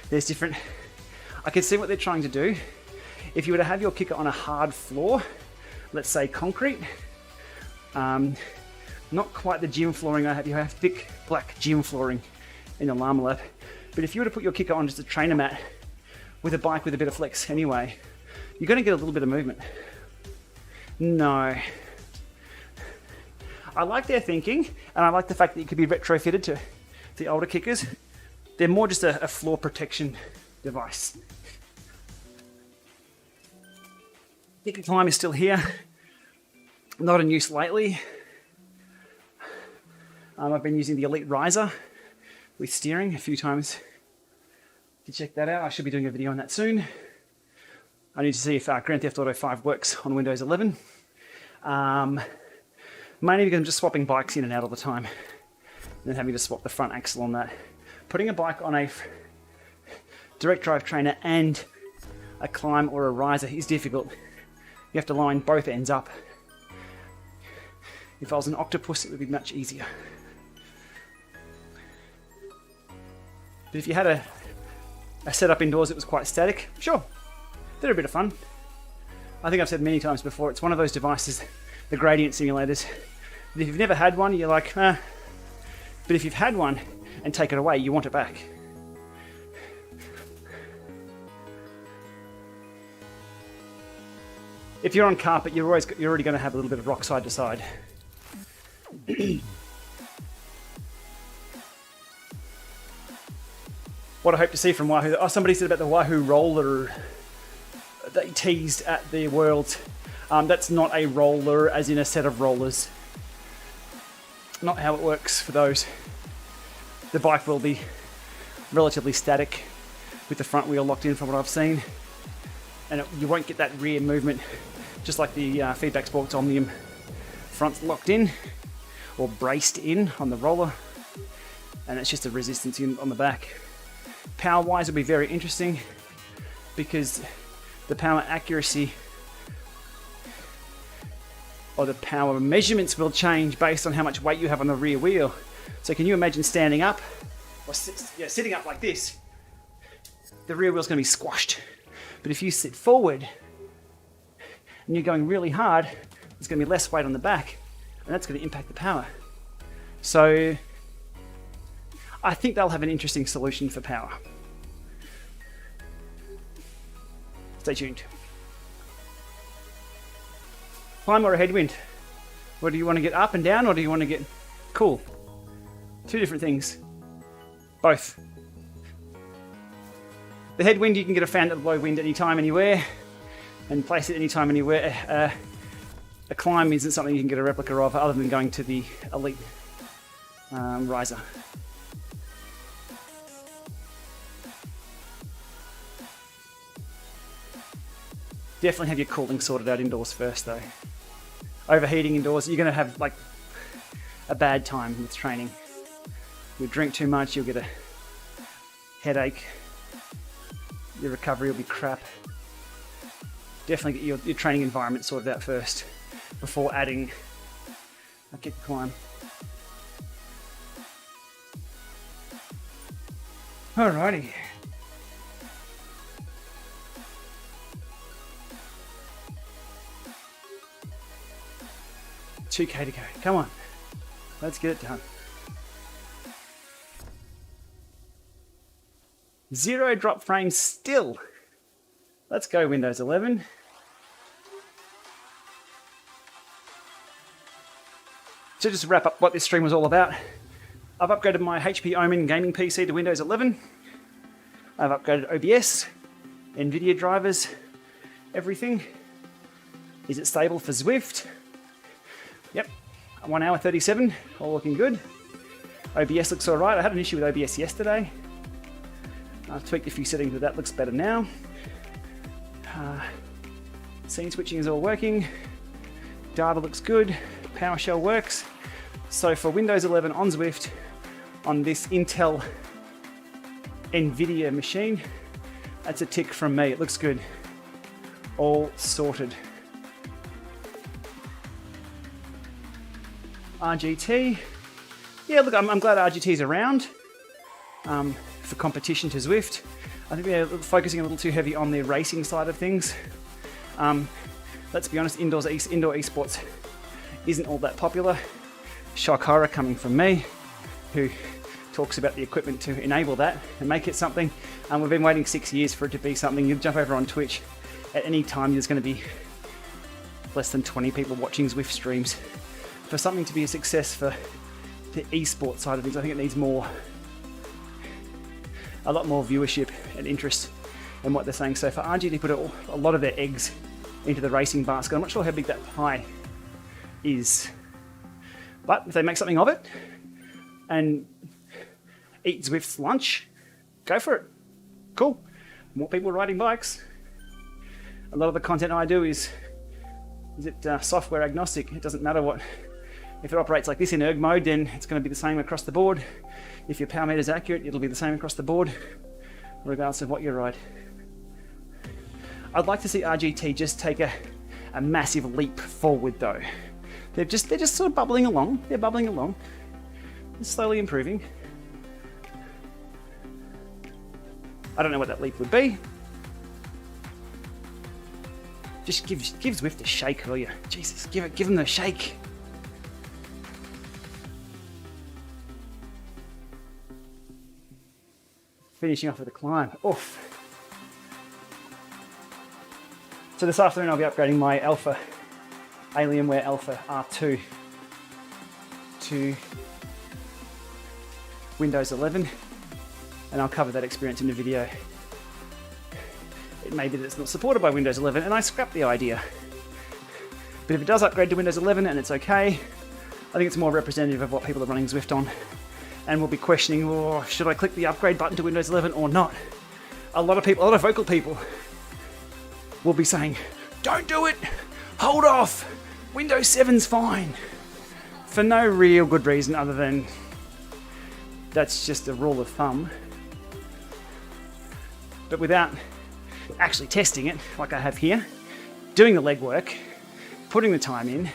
I can see what they're trying to do. If you were to have your Kicker on a hard floor, let's say concrete, not quite the gym flooring I have. You have thick black gym flooring in the Llama lab. But if you were to put your Kicker on just a trainer mat with a bike with a bit of flex anyway, you're going to get a little bit of movement. No. I like their thinking, and I like the fact that it could be retrofitted to the older Kickers. They're more just a floor protection device. Gplama is still here. Not in use lately. I've been using the Elite Riser with steering a few times. You can check that out. I should be doing a video on that soon. I need to see if Grand Theft Auto 5 works on Windows 11. Mainly because I'm just swapping bikes in and out all the time, and then having to swap the front axle on that. Putting a bike on a direct drive trainer and a climb or a riser is difficult. You have to line both ends up. If I was an octopus, it would be much easier. But if you had a setup indoors that was quite static, sure, they're a bit of fun. I think I've said many times before, it's one of those devices, the gradient simulators, that if you've never had one, you're like, ah. But if you've had one and take it away, you want it back. If you're on carpet, you're already going to have a little bit of rock side to side. What I hope to see from Wahoo, somebody said about the Wahoo roller they teased at the Worlds. That's not a roller as in a set of rollers. Not how it works for those. The bike will be relatively static with the front wheel locked in from what I've seen. And you won't get that rear movement, just like the Feedback Sports Omnium front's locked in or braced in on the roller, and it's just a resistance on the back. Power wise will be very interesting because the power accuracy or the power measurements will change based on how much weight you have on the rear wheel. So can you imagine standing up or sitting up like this? The rear wheel's going to be squashed. But if you sit forward and you're going really hard, there's going to be less weight on the back, and that's going to impact the power. So I think they'll have an interesting solution for power. Stay tuned. Climb or a headwind? Or do you want to get up and down, or do you want to get cool? Two different things. Both. The headwind, you can get a fan that will blow wind anytime, anywhere, and place it anytime, anywhere. A climb isn't something you can get a replica of other than going to the Elite riser. Definitely have your cooling sorted out indoors first though. Overheating indoors, you're going to have like a bad time with training. You'll drink too much, you'll get a headache. Your recovery will be crap. Definitely get your training environment sorted out first before adding a kick climb. Alrighty. $2K to go. Come on. Let's get it done. Zero drop frames still. Let's go Windows 11. So just to wrap up what this stream was all about, I've upgraded my HP Omen gaming PC to Windows 11. I've upgraded OBS, NVIDIA drivers, everything. Is it stable for Zwift? Yep, 1 hour 37, all looking good. OBS looks all right. I had an issue with OBS yesterday. I've tweaked a few settings, but that looks better now. Scene switching is all working. Data looks good. PowerShell works. So for Windows 11 on Zwift, on this Intel NVIDIA machine, that's a tick from me. It looks good. All sorted. RGT. Yeah, look, I'm glad RGT's around for competition to Zwift. I think they're focusing a little too heavy on the racing side of things. Let's be honest, indoor esports isn't all that popular. Shock horror coming from me, who talks about the equipment to enable that and make it something. We've been waiting 6 years for it to be something. You jump over on Twitch, at any time there's going to be less than 20 people watching Zwift streams. For something to be a success for the esports side of things, I think it needs a lot more viewership and interest in what they're saying. So for RG to put a lot of their eggs into the racing basket, I'm not sure how big that pie is. But if they make something of it and eat Zwift's lunch, go for it. Cool. More people riding bikes. A lot of the content I do is software agnostic. It doesn't matter what. If it operates like this in ERG mode, then it's going to be the same across the board. If your power meter is accurate, it'll be the same across the board, regardless of what you ride. I'd like to see RGT just take a massive leap forward though. They're just sort of bubbling along. They're bubbling along. They're slowly improving. I don't know what that leap would be. Just give Zwift a shake, will you? Jesus, give them the shake. Finishing off with a climb. Oof. So this afternoon I'll be upgrading my Alpha, Alienware Alpha R2 to Windows 11, and I'll cover that experience in the video. It may be that it's not supported by Windows 11 and I scrap the idea. But if it does upgrade to Windows 11 and it's okay, I think it's more representative of what people are running Zwift on, and will be questioning, oh, should I click the upgrade button to Windows 11 or not? A lot of vocal people will be saying, don't do it, hold off, Windows 7's fine. For no real good reason other than that's just a rule of thumb. But without actually testing it, like I have here, doing the legwork, putting the time in,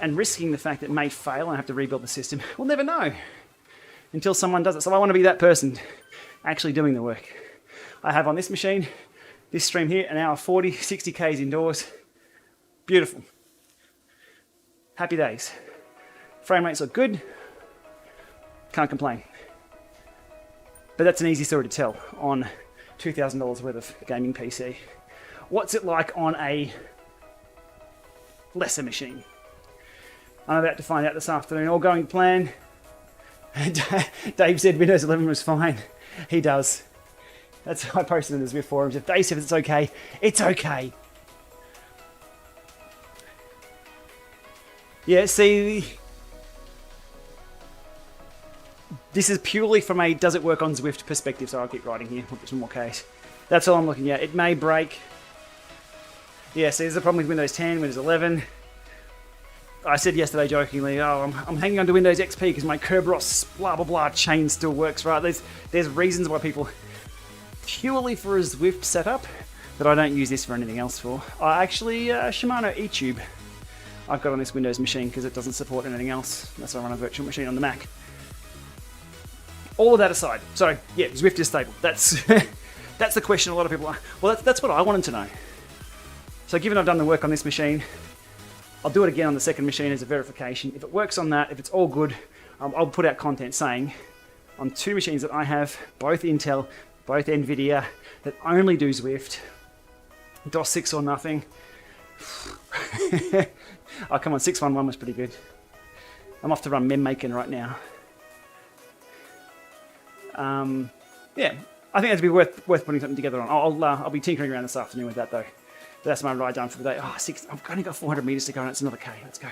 and risking the fact that it may fail and I have to rebuild the system, we'll never know until someone does it. So I want to be that person actually doing the work. I have on this machine, this stream here, an hour 40, 60 Ks indoors. Beautiful. Happy days. Frame rates look good. Can't complain. But that's an easy story to tell on $2,000 worth of gaming PC. What's it like on a lesser machine? I'm about to find out this afternoon. All going to plan. Dave said Windows 11 was fine. He does. That's I posted in the Zwift forums. If Dave says it's okay, it's okay. Yeah, see, this is purely from a does it work on Zwift perspective, so I'll keep writing here, I'll put some more Ks. That's all I'm looking at. It may break. Yeah, see, there's a problem with Windows 10, Windows 11. I said yesterday jokingly, oh, I'm hanging on to Windows XP because my Kerberos blah blah blah chain still works, right? There's reasons why people, purely for a Zwift setup, that I don't use this for anything else for. Actually, Shimano eTube I've got on this Windows machine because it doesn't support anything else. That's why I run a virtual machine on the Mac. All of that aside, so yeah, Zwift is stable. That's that's the question a lot of people are. Well, that's what I wanted to know. So given I've done the work on this machine, I'll do it again on the second machine as a verification. If it works on that, if it's all good, I'll put out content saying on two machines that I have, both Intel, both NVIDIA, that only do Zwift, DOS 6 or nothing. Oh, come on, 611 was pretty good. I'm off to run MemMaker right now. Yeah, I think that'd be worth putting something together on. I'll be tinkering around this afternoon with that though. But that's my ride down for the day. Oh, I've only got 400 meters to go and it's another K. Let's go.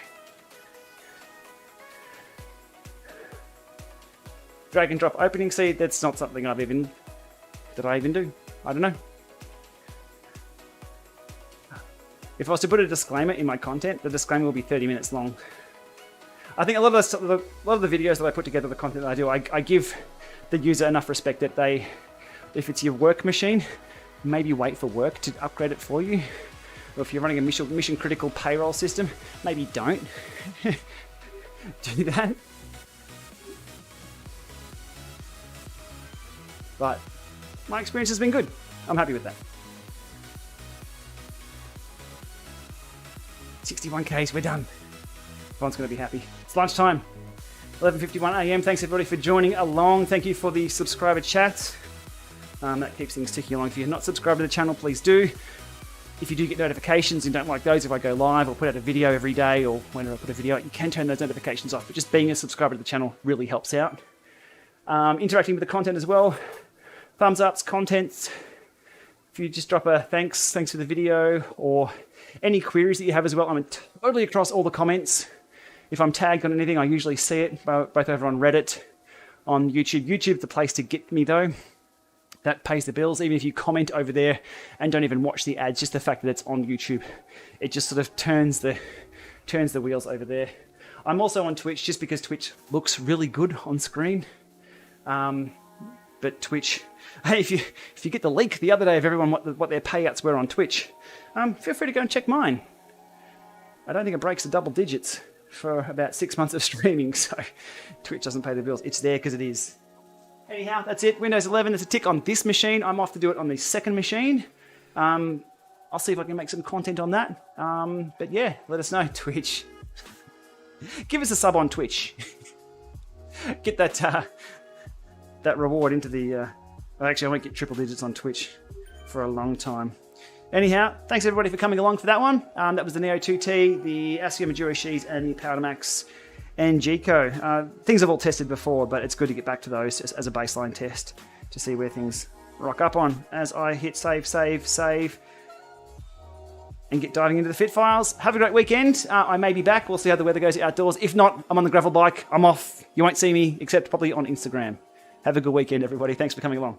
Drag and drop opening seed. That's not something did I even do? I don't know. If I was to put a disclaimer in my content, the disclaimer will be 30 minutes long. I think a lot of the videos that I put together, the content that I do, I give the user enough respect that if it's your work machine, maybe wait for work to upgrade it for you. Or if you're running a mission critical payroll system, maybe don't do that. But my experience has been good. I'm happy with that. 61 Ks, we're done. Everyone's going to be happy. It's lunchtime, 11:51 AM. Thanks everybody for joining along. Thank you for the subscriber chats. That keeps things ticking along. If you're not subscribed to the channel, please do. If you do get notifications and don't like those, if I go live or put out a video every day or whenever I put a video out, you can turn those notifications off. But just being a subscriber to the channel really helps out. Interacting with the content as well. Thumbs ups, comments. If you just drop a thanks for the video, or any queries that you have as well. I'm totally across all the comments. If I'm tagged on anything, I usually see it, both over on Reddit, on YouTube. YouTube's the place to get me though. that pays the bills. Even if you comment over there and don't even watch the ads, just the fact that it's on YouTube, it just sort of turns the wheels over there. I'm also on Twitch just because Twitch looks really good on screen. But Twitch, hey, if you get the leak the other day of everyone what their payouts were on Twitch, feel free to go and check mine. I don't think it breaks the double digits for about 6 months of streaming, so Twitch doesn't pay the bills. It's there because it is. Anyhow, that's it. Windows 11 is a tick on this machine. I'm off to do it on the second machine. I'll see if I can make some content on that. But yeah, let us know, Twitch. Give us a sub on Twitch. Get that reward into the... actually, I won't get triple digits on Twitch for a long time. Anyhow, thanks everybody for coming along for that one. That was the Neo 2T, the ASIO Majuro Shis, and the Powdermax and Gico. Things I've all tested before, but it's good to get back to those as a baseline test to see where things rock up on. As I hit save, and get diving into the fit files. Have a great weekend. I may be back. We'll see how the weather goes outdoors. If not, I'm on the gravel bike. I'm off. You won't see me, except probably on Instagram. Have a good weekend, everybody. Thanks for coming along.